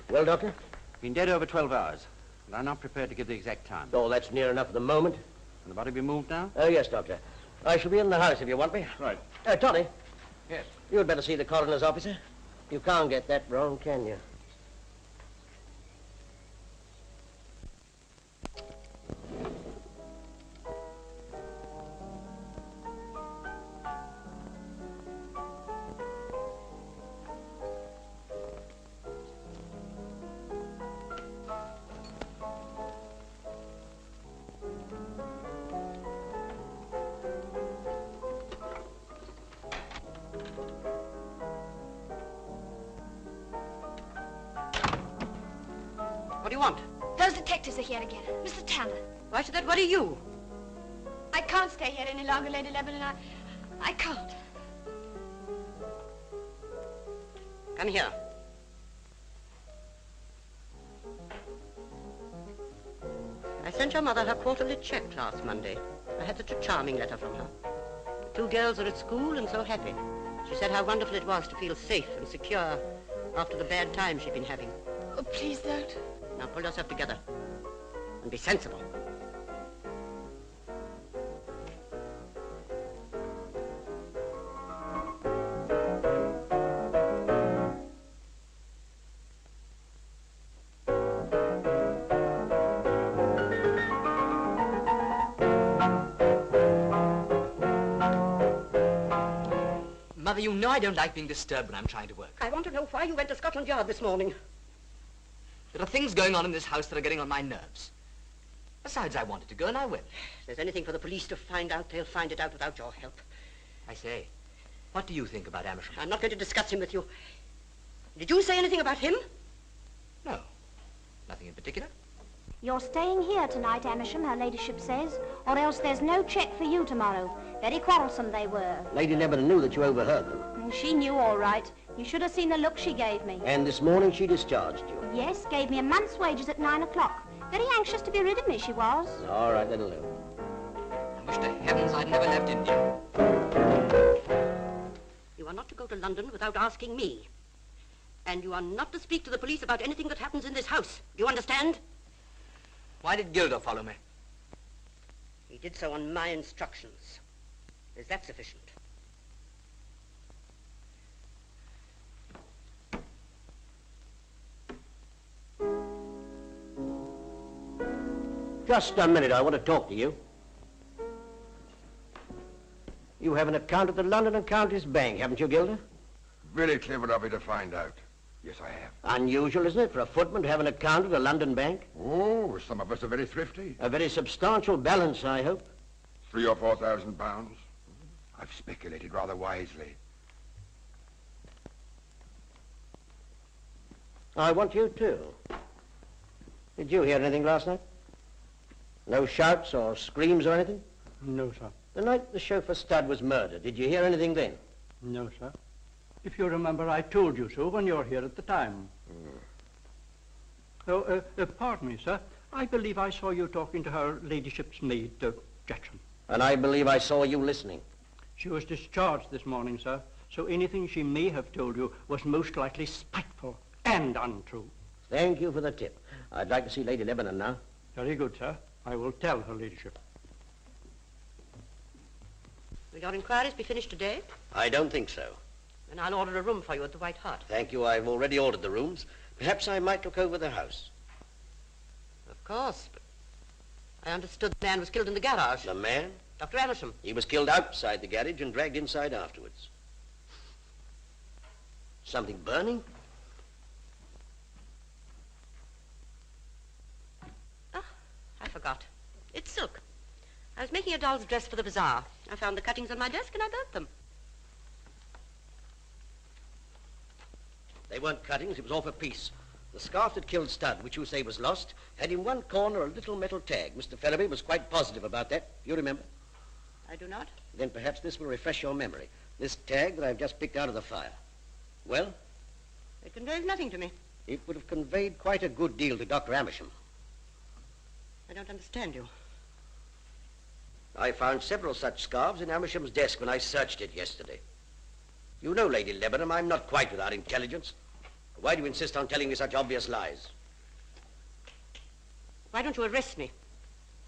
Well, Doctor? Been dead over 12 hours, but I'm not prepared to give the exact time. Oh, that's near enough at the moment. Can the body be moved now? Oh, yes, Doctor. I shall be in the house if you want me. Right. Toddy? Yes. You'd better see the coroner's officer. You can't get that wrong, can you? What do you want? Those detectives are here again. Mr. Tanner. Why should that worry you? I can't stay here any longer, Lady Lebanon. I can't. Come here. I sent your mother her quarterly check last Monday. I had such a charming letter from her. The two girls are at school and so happy. She said how wonderful it was to feel safe and secure after the bad time she'd been having. Oh, please don't. Now pull yourself together and be sensible. Mother, you know I don't like being disturbed when I'm trying to work. I want to know why you went to Scotland Yard this morning. There are things going on in this house that are getting on my nerves. Besides, I wanted to go, and I will. If there's anything for the police to find out, they'll find it out without your help. I say, what do you think about Amersham? I'm not going to discuss him with you. Did you say anything about him? No, nothing in particular. You're staying here tonight, Amersham, her ladyship says, or else there's no cheque for you tomorrow. Very quarrelsome they were. Lady Lebanon knew that you overheard them. She knew all right. You should have seen the look she gave me. And this morning she discharged you. Yes, gave me a month's wages at 9 o'clock. Very anxious to be rid of me, she was. All right, that'll do. I wish to heavens I'd never left India. You are not to go to London without asking me. And you are not to speak to the police about anything that happens in this house. Do you understand? Why did Gilder follow me? He did so on my instructions. Is that sufficient? Just a minute, I want to talk to you. You have an account at the London and Counties Bank, haven't you, Gilder? Very clever of you to find out. Yes, I have. Unusual, isn't it, for a footman to have an account at a London bank? Oh, some of us are very thrifty. A very substantial balance, I hope. £3,000 or £4,000. I've speculated rather wisely. I want you too. Did you hear anything last night? No shouts or screams or anything? No, sir. The night the chauffeur Stud was murdered, did you hear anything then? No, sir. If you remember, I told you so when you were here at the time. Oh, pardon me, sir. I believe I saw you talking to her ladyship's maid, Jackson. And I believe I saw you listening. She was discharged this morning, sir, so anything she may have told you was most likely spiteful and untrue. Thank you for the tip. I'd like to see Lady Lebanon now. Very good, sir. I will tell her ladyship. Will your inquiries be finished today? I don't think so. Then I'll order a room for you at the White Hart. Thank you. I've already ordered the rooms. Perhaps I might look over the house. Of course, but I understood the man was killed in the garage. The man? Dr. Amersham. He was killed outside the garage and dragged inside afterwards. Something burning? Ah, I forgot. It's silk. I was making a doll's dress for the bazaar. I found the cuttings on my desk and I burnt them. They weren't cuttings, it was all for peace. The scarf that killed Studd, which you say was lost, had in one corner a little metal tag. Mr. Ferraby was quite positive about that. You remember? I do not. Then perhaps this will refresh your memory. This tag that I've just picked out of the fire. Well? It conveys nothing to me. It would have conveyed quite a good deal to Dr. Amersham. I don't understand you. I found several such scarves in Amersham's desk when I searched it yesterday. You know, Lady Lebanon, I'm not quite without intelligence. Why do you insist on telling me such obvious lies? Why don't you arrest me?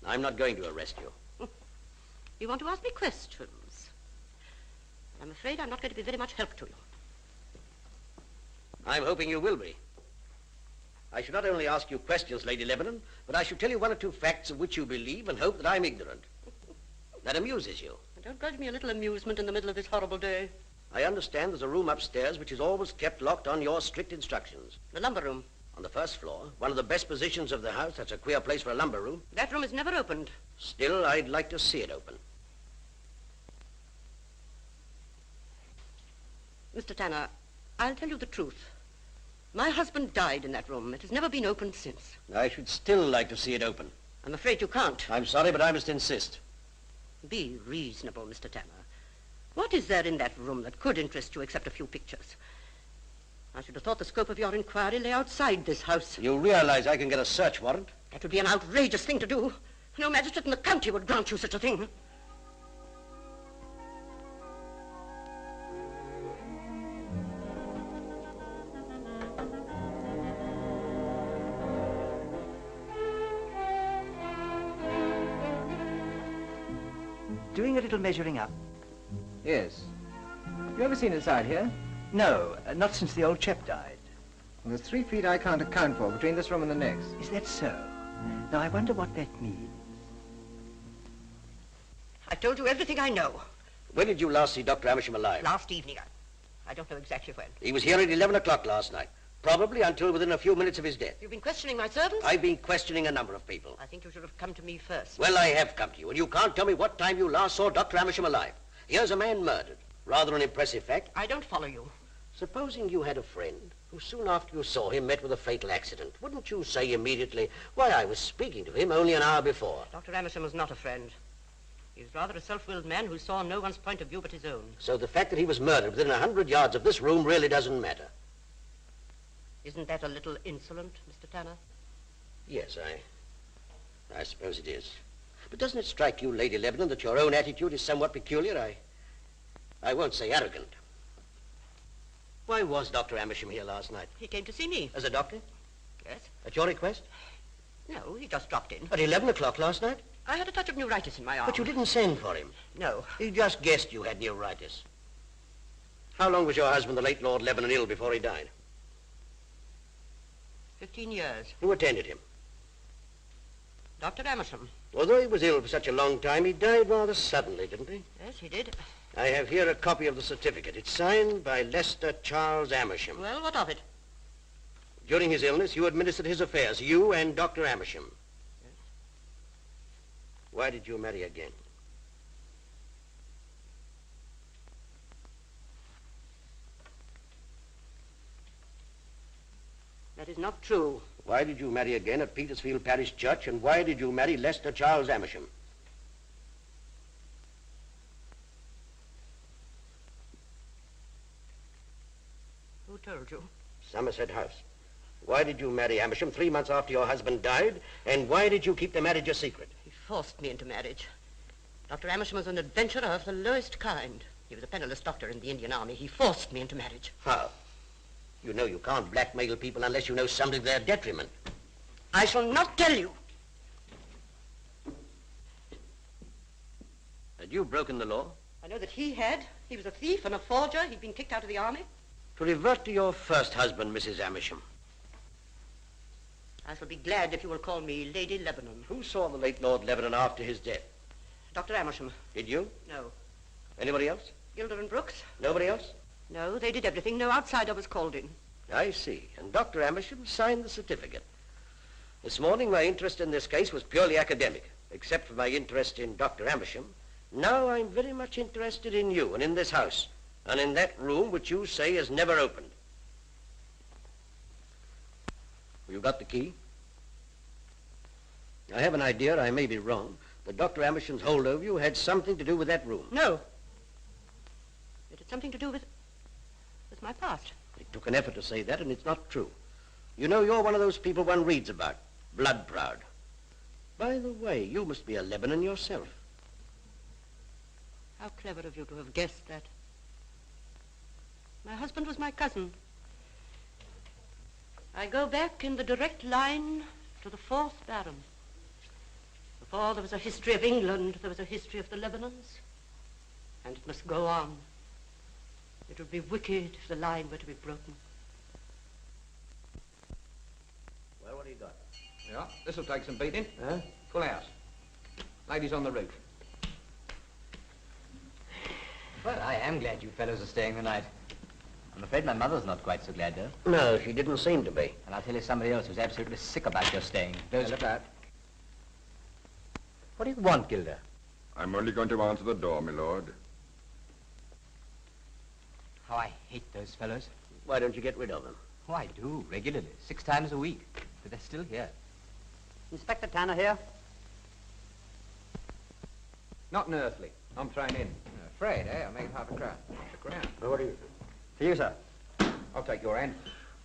I'm not going to arrest you. You want to ask me questions? I'm afraid I'm not going to be very much help to you. I'm hoping you will be. I should not only ask you questions, Lady Lebanon, but I should tell you one or two facts of which you believe and hope that I'm ignorant. That amuses you. Don't grudge me a little amusement in the middle of this horrible day. I understand there's a room upstairs which is always kept locked on your strict instructions. The lumber room. On the first floor, one of the best positions of the house. That's a queer place for a lumber room. That room is never opened. Still, I'd like to see it open. Mr. Tanner, I'll tell you the truth. My husband died in that room. It has never been opened since. I should still like to see it open. I'm afraid you can't. I'm sorry, but I must insist. Be reasonable, Mr. Tanner. What is there in that room that could interest you except a few pictures? I should have thought the scope of your inquiry lay outside this house. You realize I can get a search warrant? That would be an outrageous thing to do. No magistrate in the county would grant you such a thing. Doing a little measuring up. Yes. You ever seen inside here? No, not since the old chap died. Well, there's 3 feet I can't account for between this room and the next. Is that so? Now, I wonder what that means. I told you everything I know. When did you last see Dr. Amersham alive? Last evening. I don't know exactly when. He was here at 11 o'clock last night. Probably until within a few minutes of his death. You've been questioning my servants? I've been questioning a number of people. I think you should have come to me first. Well, I have come to you, and you can't tell me what time you last saw Dr. Amersham alive. Here's a man murdered. Rather an impressive fact. I don't follow you. Supposing you had a friend who soon after you saw him met with a fatal accident, wouldn't you say immediately, why, I was speaking to him only an hour before? Dr. Amersham was not a friend. He was rather a self-willed man who saw no one's point of view but his own. So the fact that he was murdered within 100 yards of this room really doesn't matter? Isn't that a little insolent, Mr. Tanner? Yes, I suppose it is. But doesn't it strike you, Lady Lebanon, that your own attitude is somewhat peculiar? I won't say arrogant. Why was Dr. Amersham here last night? He came to see me. As a doctor? Yes. At your request? No, he just dropped in. At 11 o'clock last night? I had a touch of neuritis in my arm. But you didn't send for him. No. He just guessed you had neuritis. How long was your husband, the late Lord Lebanon, ill before he died? 15 years. Who attended him? Dr. Amersham. Although he was ill for such a long time, he died rather suddenly, didn't he? Yes, he did. I have here a copy of the certificate. It's signed by Lester Charles Amersham. Well, what of it? During his illness, you administered his affairs, you and Dr. Amersham. Yes. Why did you marry again? That is not true. Why did you marry again at Petersfield Parish Church, and why did you marry Lester Charles Amersham? Who told you? Somerset House. Why did you marry Amersham 3 months after your husband died, and why did you keep the marriage a secret? He forced me into marriage. Dr. Amersham was an adventurer of the lowest kind. He was a penniless doctor in the Indian Army. He forced me into marriage. How? You know you can't blackmail people unless you know something to their detriment. I shall not tell you. Had you broken the law? I know that he had. He was a thief and a forger. He'd been kicked out of the army. To revert to your first husband, Mrs. Amersham. I shall be glad if you will call me Lady Lebanon. Who saw the late Lord Lebanon after his death? Dr. Amersham. Did you? No. Anybody else? Gilder and Brooks? Nobody else? No, they did everything. No outsider was called in. I see. And Dr. Amersham signed the certificate. This morning, my interest in this case was purely academic. Except for my interest in Dr. Amersham, now I'm very much interested in you and in this house, and in that room which you say is never opened. You got the key? I have an idea, I may be wrong, that Dr. Amerson's hold over you had something to do with that room. No. It had something to do with my past. It took an effort to say that, and it's not true. You know, you're one of those people one reads about, blood proud. By the way, you must be a Lebanon yourself. How clever of you to have guessed that. My husband was my cousin. I go back in the direct line to the 4th Baron. Before there was a history of England, there was a history of the Lebanons. And it must go on. It would be wicked if the line were to be broken. Well, what do you got? Yeah, this'll take some beating. Huh? Full house. Ladies on the roof. Well, I am glad you fellows are staying the night. I'm afraid my mother's not quite so glad, though. No, she didn't seem to be. And I'll tell you somebody else who's absolutely sick about your staying. Those... Look out. What do you want, Gilda? I'm only going to answer the door, my lord. How I hate those fellows. Why don't you get rid of them? Oh, I do, regularly. 6 times a week. But they're still here. Inspector Tanner here. Not an earthly. I'm thrown in. Afraid, eh? I made half a crown. A crown. Well, what do you... For you, sir. I'll take your hand.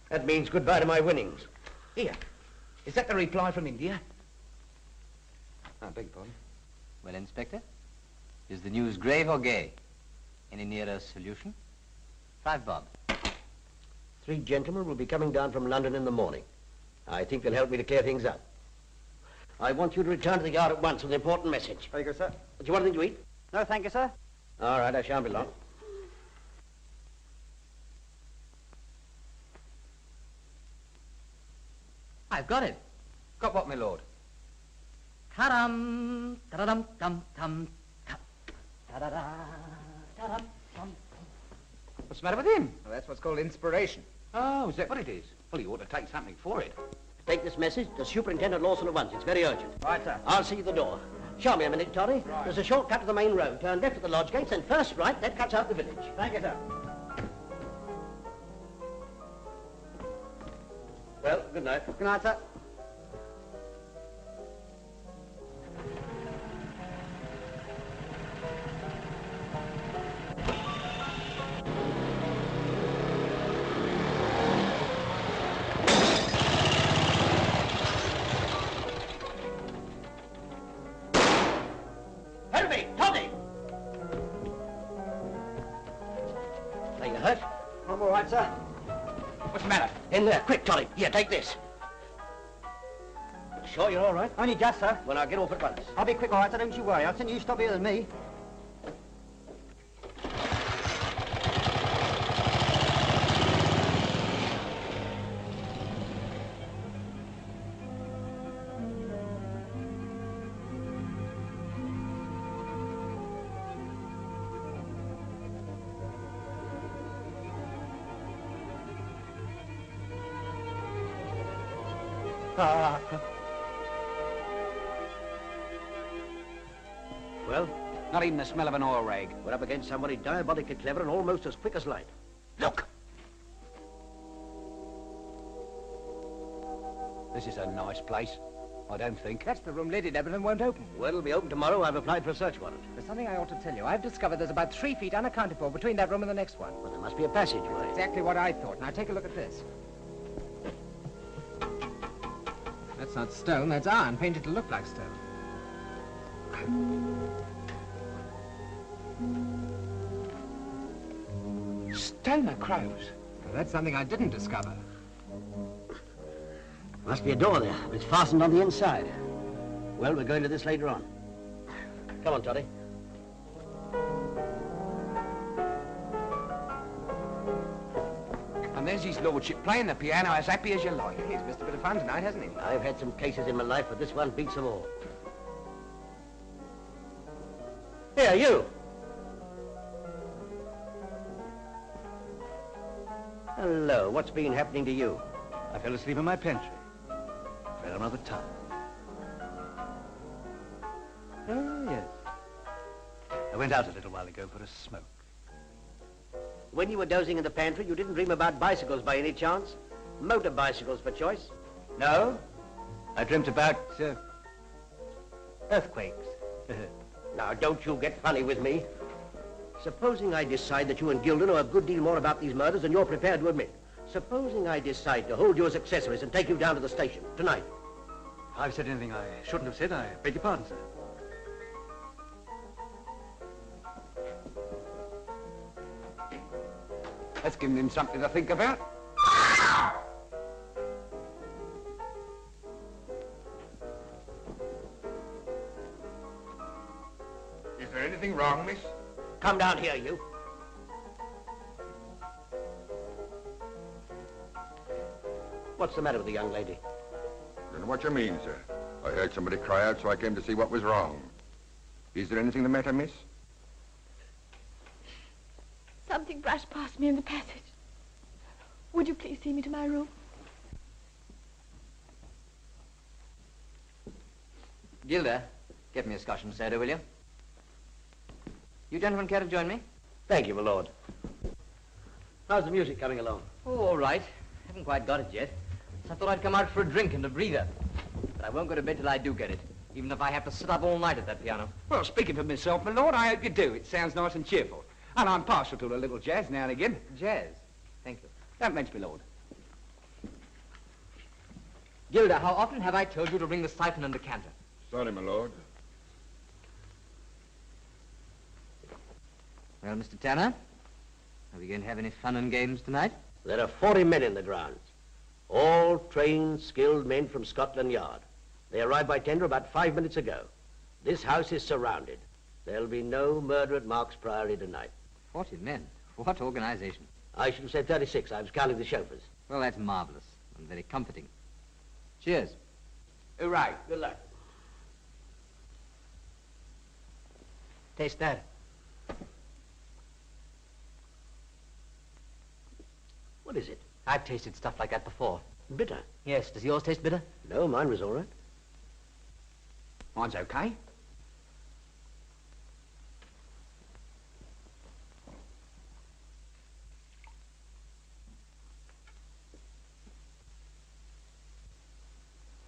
That means goodbye to my winnings. Here. Is that the reply from India? I beg your pardon. Well, Inspector, is the news grave or gay? Any nearer solution? 5 bob. 3 gentlemen will be coming down from London in the morning. I think they'll help me to clear things up. I want you to return to the yard at once with an important message. Very good, sir. Do you want anything to eat? No, thank you, sir. All right, I shan't be long. I've got it. Got what, my lord? Ta-dum, ta-da-dum, dum, dum, ta-da-da, ta-dum, dum. What's the matter with him? Well, that's what's called inspiration. Oh, is that what it is? Well, you ought to take something for it. Take this message to Superintendent Lawson at once. It's very urgent. Right, sir. I'll see you at the door. Show me a minute, Toddy. Right. There's a shortcut to the main road. Turn left at the lodge gates and first right. That cuts out the village. Thank you, sir. Well, good night. Good night, sir. Ferraby! Toddy! Are you hurt? I'm all right, sir. What's the matter? In there. Quick, Toddy. Here, take this. Sure you're all right? Only just, sir. Well, now get off at once. I'll be quick, all right, sir. Don't you worry. I'll send you stop here than me. Well? Not even the smell of an oil rag. We're up against somebody diabolically clever and almost as quick as light. Look! This is a nice place. I don't think. That's the room Lady Lebanon won't open. Well, it'll be open tomorrow. I've applied for a search warrant. There's something I ought to tell you. I've discovered there's about 3 feet unaccounted for between that room and the next one. Well, there must be a passageway. Exactly what I thought. Now, take a look at this. That's not stone, that's iron, painted to look like stone. Stoner crows. Well, that's something I didn't discover. Must be a door there. It's fastened on the inside. Well, we're going to this later on. Come on, Toddy. And there's his lordship playing the piano as happy as you like. He's missed a bit of fun tonight, hasn't he? I've had some cases in my life, but this one beats them all. Here, you! Hello, what's been happening to you? I fell asleep in my pantry. Fell another time. Oh, yes. I went out a little while ago for a smoke. When you were dozing in the pantry, you didn't dream about bicycles by any chance? Motor bicycles for choice? No? I dreamt about, Earthquakes. Now, don't you get funny with me. Supposing I decide that you and Gilda know a good deal more about these murders than you're prepared to admit. Supposing I decide to hold you as accessories and take you down to the station tonight. If I've said anything I shouldn't have said, I beg your pardon, sir. That's given him something to think about. Is there anything wrong, miss? Come down here, you. What's the matter with the young lady? I don't know what you mean, sir. I heard somebody cry out, so I came to see what was wrong. Is there anything the matter, miss? Something brushed past me in the passage. Would you please see me to my room? Gilda, get me a Scotch and soda, will you? You gentlemen care to join me? Thank you, my lord. How's the music coming along? Oh, all right. Haven't quite got it yet. So I thought I'd come out for a drink and a breather. But I won't go to bed till I do get it, even if I have to sit up all night at that piano. Well, speaking for myself, my lord, I hope you do. It sounds nice and cheerful. And I'm partial to a little jazz now and again. Jazz? Thank you. Don't mention me, lord. Gilda, how often have I told you to bring the siphon and decanter? Sorry, my lord. Well, Mr. Tanner, are we going to have any fun and games tonight? There are 40 men in the grounds. All trained, skilled men from Scotland Yard. They arrived by tender about 5 minutes ago. This house is surrounded. There'll be no murder at Mark's Priory tonight. 40 men? What organization? I should have said 36. I was counting the chauffeurs. Well, that's marvelous and very comforting. Cheers. Right. Good luck. Taste that. What is it? I've tasted stuff like that before. Bitter? Yes. Does yours taste bitter? No, mine was all right. Mine's okay.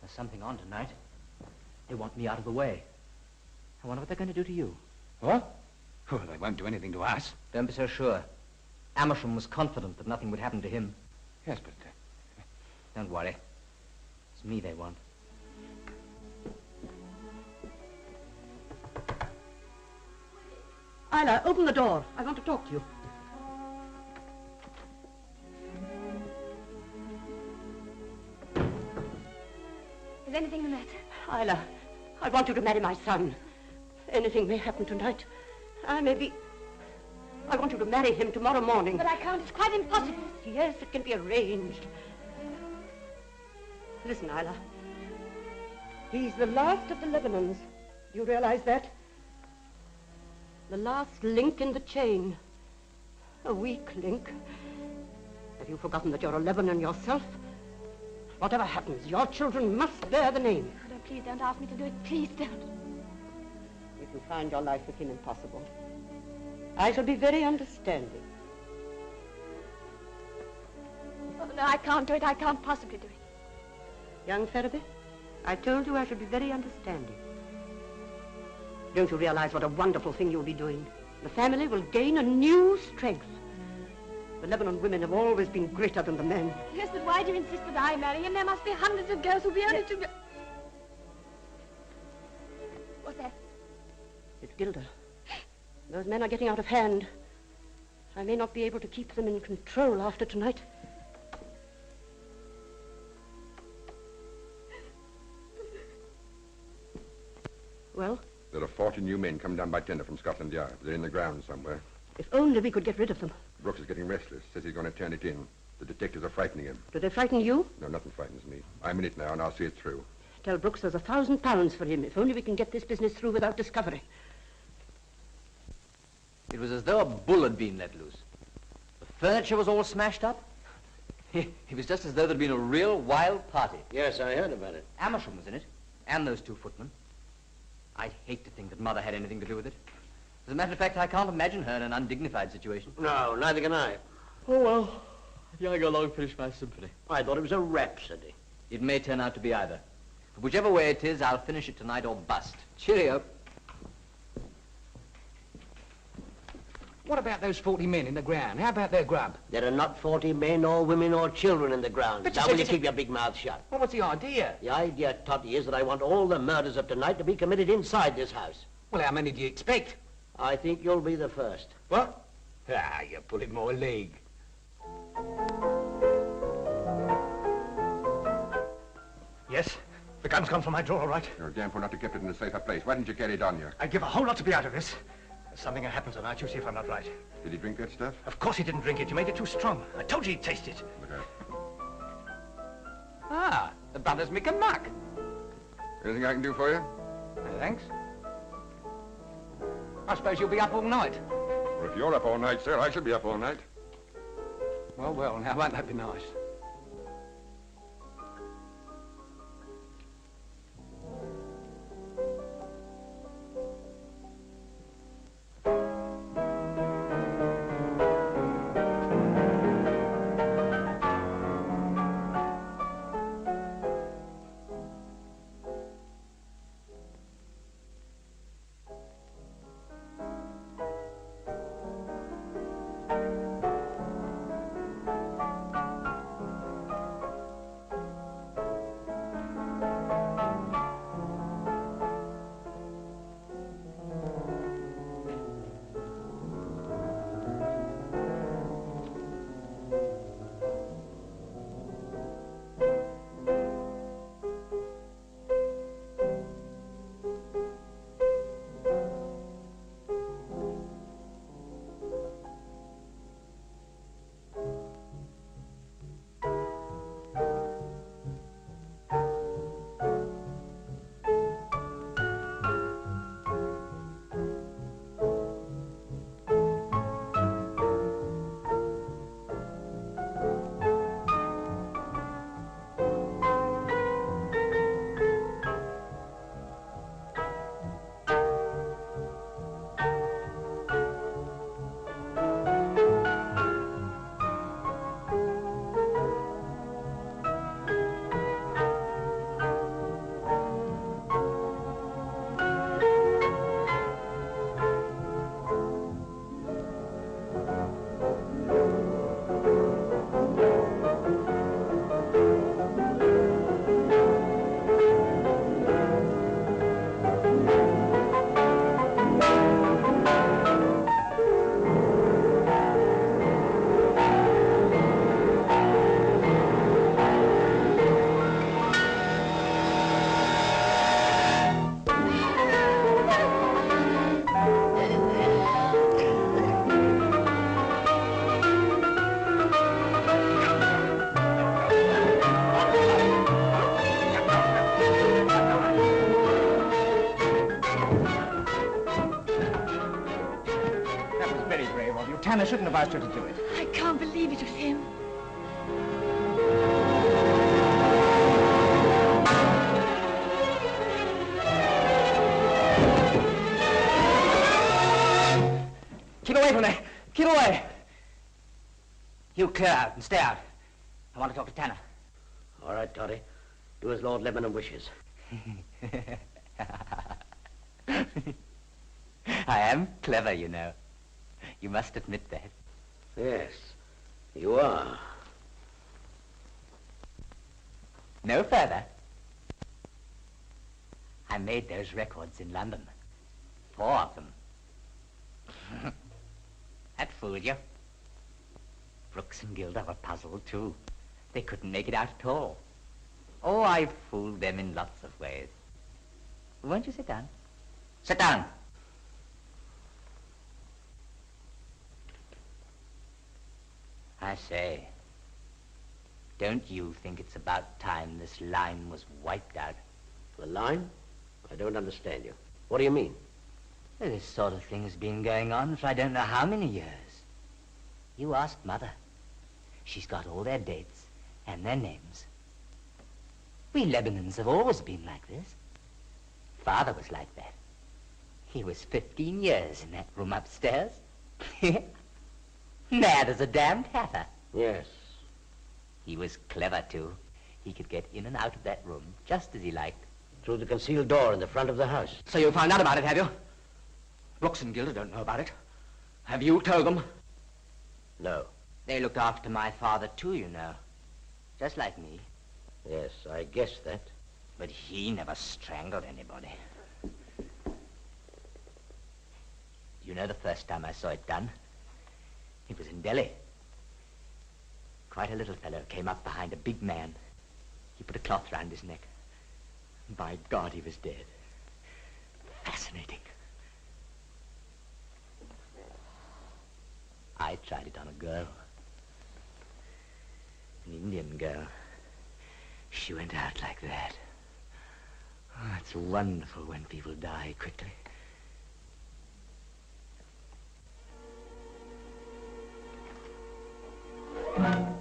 There's something on tonight. They want me out of the way. I wonder what they're going to do to you. What? Well, they won't do anything to us. Don't be so sure. Amersham was confident that nothing would happen to him. Yes, but... Don't worry. It's me they want. Isla, open the door. I want to talk to you. Is anything the matter? Isla, I want you to marry my son. Anything may happen tonight. I want you to marry him tomorrow morning. But I can't. It's quite impossible. Yes, it can be arranged. Listen, Isla. He's the last of the Lebanons. Do you realize that? The last link in the chain. A weak link. Have you forgotten that you're a Lebanon yourself? Whatever happens, your children must bear the name. Oh, no, please don't ask me to do it. Please don't. If you find your life with him impossible, I shall be very understanding. Oh, no, I can't do it. I can't possibly do it. Young Ferraby, I told you I should be very understanding. Don't you realize what a wonderful thing you'll be doing? The family will gain a new strength. The Lebanon women have always been greater than the men. Yes, but why do you insist that I marry him? There must be hundreds of girls who'll be only to... What's that? It's Gilda. Those men are getting out of hand. I may not be able to keep them in control after tonight. Well? There are 40 new men come down by tender from Scotland Yard. They're in the grounds somewhere. If only we could get rid of them. Brooks is getting restless. Says he's going to turn it in. The detectives are frightening him. Do they frighten you? No, nothing frightens me. I'm in it now, and I'll see it through. Tell Brooks there's £1,000 for him, if only we can get this business through without discovery. It was as though a bull had been let loose. The furniture was all smashed up. It was just as though there'd been a real wild party. Yes, I heard about it. Amersham was in it, and those two footmen. I'd hate to think that Mother had anything to do with it. As a matter of fact, I can't imagine her in an undignified situation. No, neither can I. Oh, well. I think I'll go along and finish my symphony. I thought it was a rhapsody. It may turn out to be either. But whichever way it is, I'll finish it tonight or bust. Cheerio. What about those 40 men in the ground? How about their grub? There are not 40 men or women or children in the ground. But Now you will said you keep your big mouth shut? Well, what's the idea? The idea, Totty, is that I want all the murders of tonight to be committed inside this house. Well, how many do you expect? I think you'll be the first. What? Ah, you're pulling my leg. Yes? The gun's gone from my drawer, all right? You're a damn fool not to keep it in a safer place. Why didn't you carry it on you? I'd give a whole lot to be out of this. There's something that happens tonight. You see if I'm not right. Did he drink that stuff? Of course he didn't drink it. You made it too strong. I told you he'd taste it. Look out. Ah, the brothers make a muck. Anything I can do for you? Thanks. I suppose you'll be up all night. Well, if you're up all night, sir, I shall be up all night. Well, well, now won't that be nice? Tanner shouldn't have asked her to do it. I can't believe it of him. Keep away from there. Keep away. You clear out and stay out. I want to talk to Tanner. All right, Toddy. Do as Lord Lebanon wishes. I am clever, you know. You must admit that. Yes, you are. No further. I made those records in London. 4 of them. That fooled you. Brooks and Gilder were puzzled, too. They couldn't make it out at all. Oh, I fooled them in lots of ways. Won't you sit down? Sit down. I say, don't you think it's about time this line was wiped out? The line? I don't understand you. What do you mean? Well, this sort of thing has been going on for I don't know how many years. You asked Mother. She's got all their dates and their names. We Lebanons have always been like this. Father was like that. He was 15 years in that room upstairs. Mad as a damned hatter. Yes. He was clever, too. he could get in and out of that room just as he liked. Through the concealed door in the front of the house. So you found out about it, have you? Brooks and Gilda don't know about it. Have you told them? No. They looked after my father, too, you know. Just like me. Yes, I guessed that. But he never strangled anybody. You know the first time I saw it done? It was in Delhi. Quite a little fellow came up behind a big man. He put a cloth round his neck. By God, he was dead. Fascinating. I tried it on a girl. An Indian girl. She went out like that. Oh, it's wonderful when people die quickly. I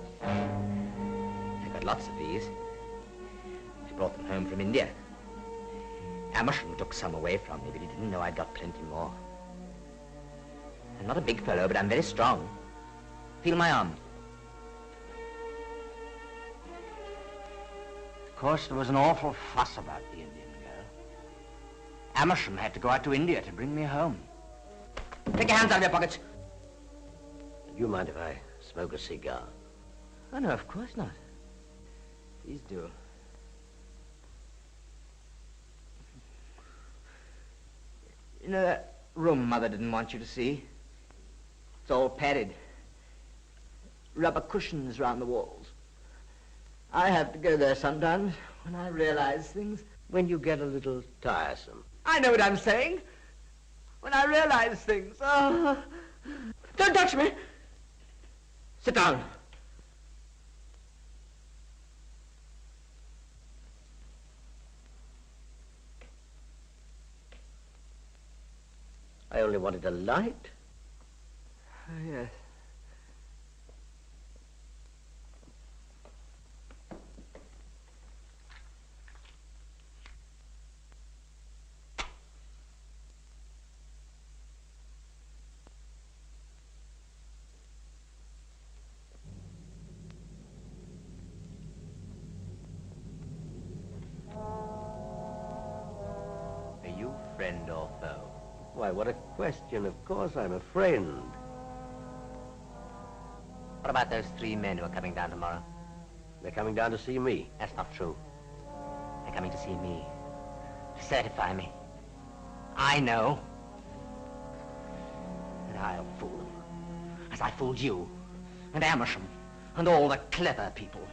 got lots of these. I brought them home from India. Amersham took some away from me, but he didn't know I'd got plenty more. I'm not a big fellow, but I'm very strong. Feel my arm. Of course, there was an awful fuss about the Indian girl. Amersham had to go out to India to bring me home. Take your hands out of your pockets. Do you mind if I smoke a cigar? Oh, no, of course not. Please do. You know that room Mother didn't want you to see? It's all padded. Rubber cushions round the walls. I have to go there sometimes when I realize things. When you get a little tiresome. I know what I'm saying. When I realize things. Oh. Don't touch me. Sit down. I only wanted a light. Oh, yes. Are you friend or foe? Why, what a question. Of course I'm a friend. What about those 3 men who are coming down tomorrow? They're coming down to see me. That's not true. They're coming to see me. To certify me. I know. And I'll fool them. As I fooled you. And Amersham. And all the clever people.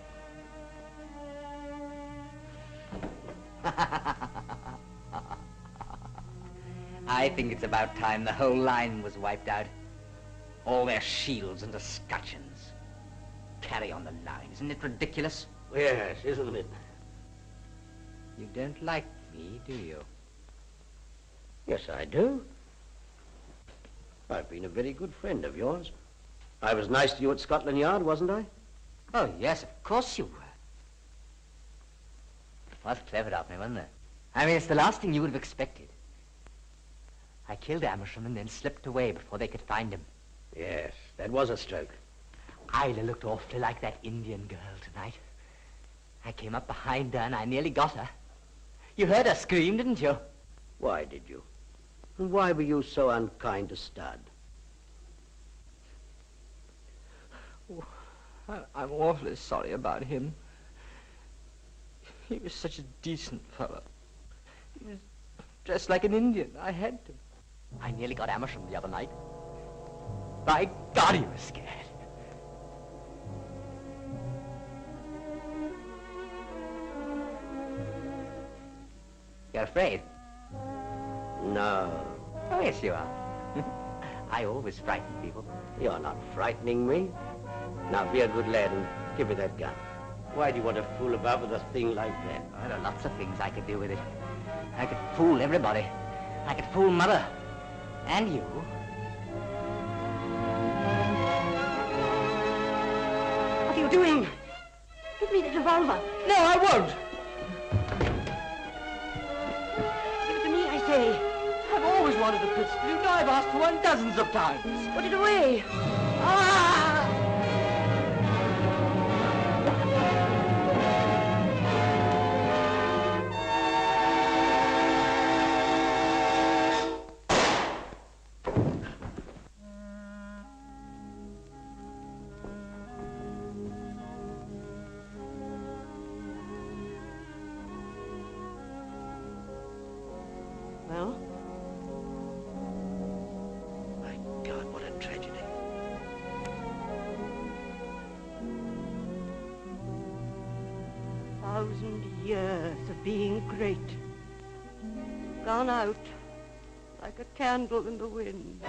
I think it's about time the whole line was wiped out. All their shields and escutcheons. Carry on the line. Isn't it ridiculous? Yes, isn't it? You don't like me, do you? Yes, I do. I've been a very good friend of yours. I was nice to you at Scotland Yard, wasn't I? Oh, yes, of course you were. It was clever of me, wasn't it? I mean, it's the last thing you would have expected. I killed Amersham and then slipped away before they could find him. Yes, that was a stroke. Isla looked awfully like that Indian girl tonight. I came up behind her and I nearly got her. You heard her scream, didn't you? Why did you? And why were you so unkind to Stud? Oh, I'm awfully sorry about him. He was such a decent fellow. He was dressed like an Indian. I had to. I nearly got Amersham the other night. By God, he was scared. You're afraid? No. Oh, yes, you are. I always frighten people. You're not frightening me. Now, be a good lad and give me that gun. Why do you want to fool about with a thing like that? Oh, there are lots of things I could do with it. I could fool everybody. I could fool Mother. And you. What are you doing? Give me the revolver. No, I won't. Give it to me, I say. I've always wanted a pistol. You know I've asked for one dozens of times. Put it away. Ah! Well? My God, what a tragedy. 1,000 years of being great. Gone out like a candle in the wind.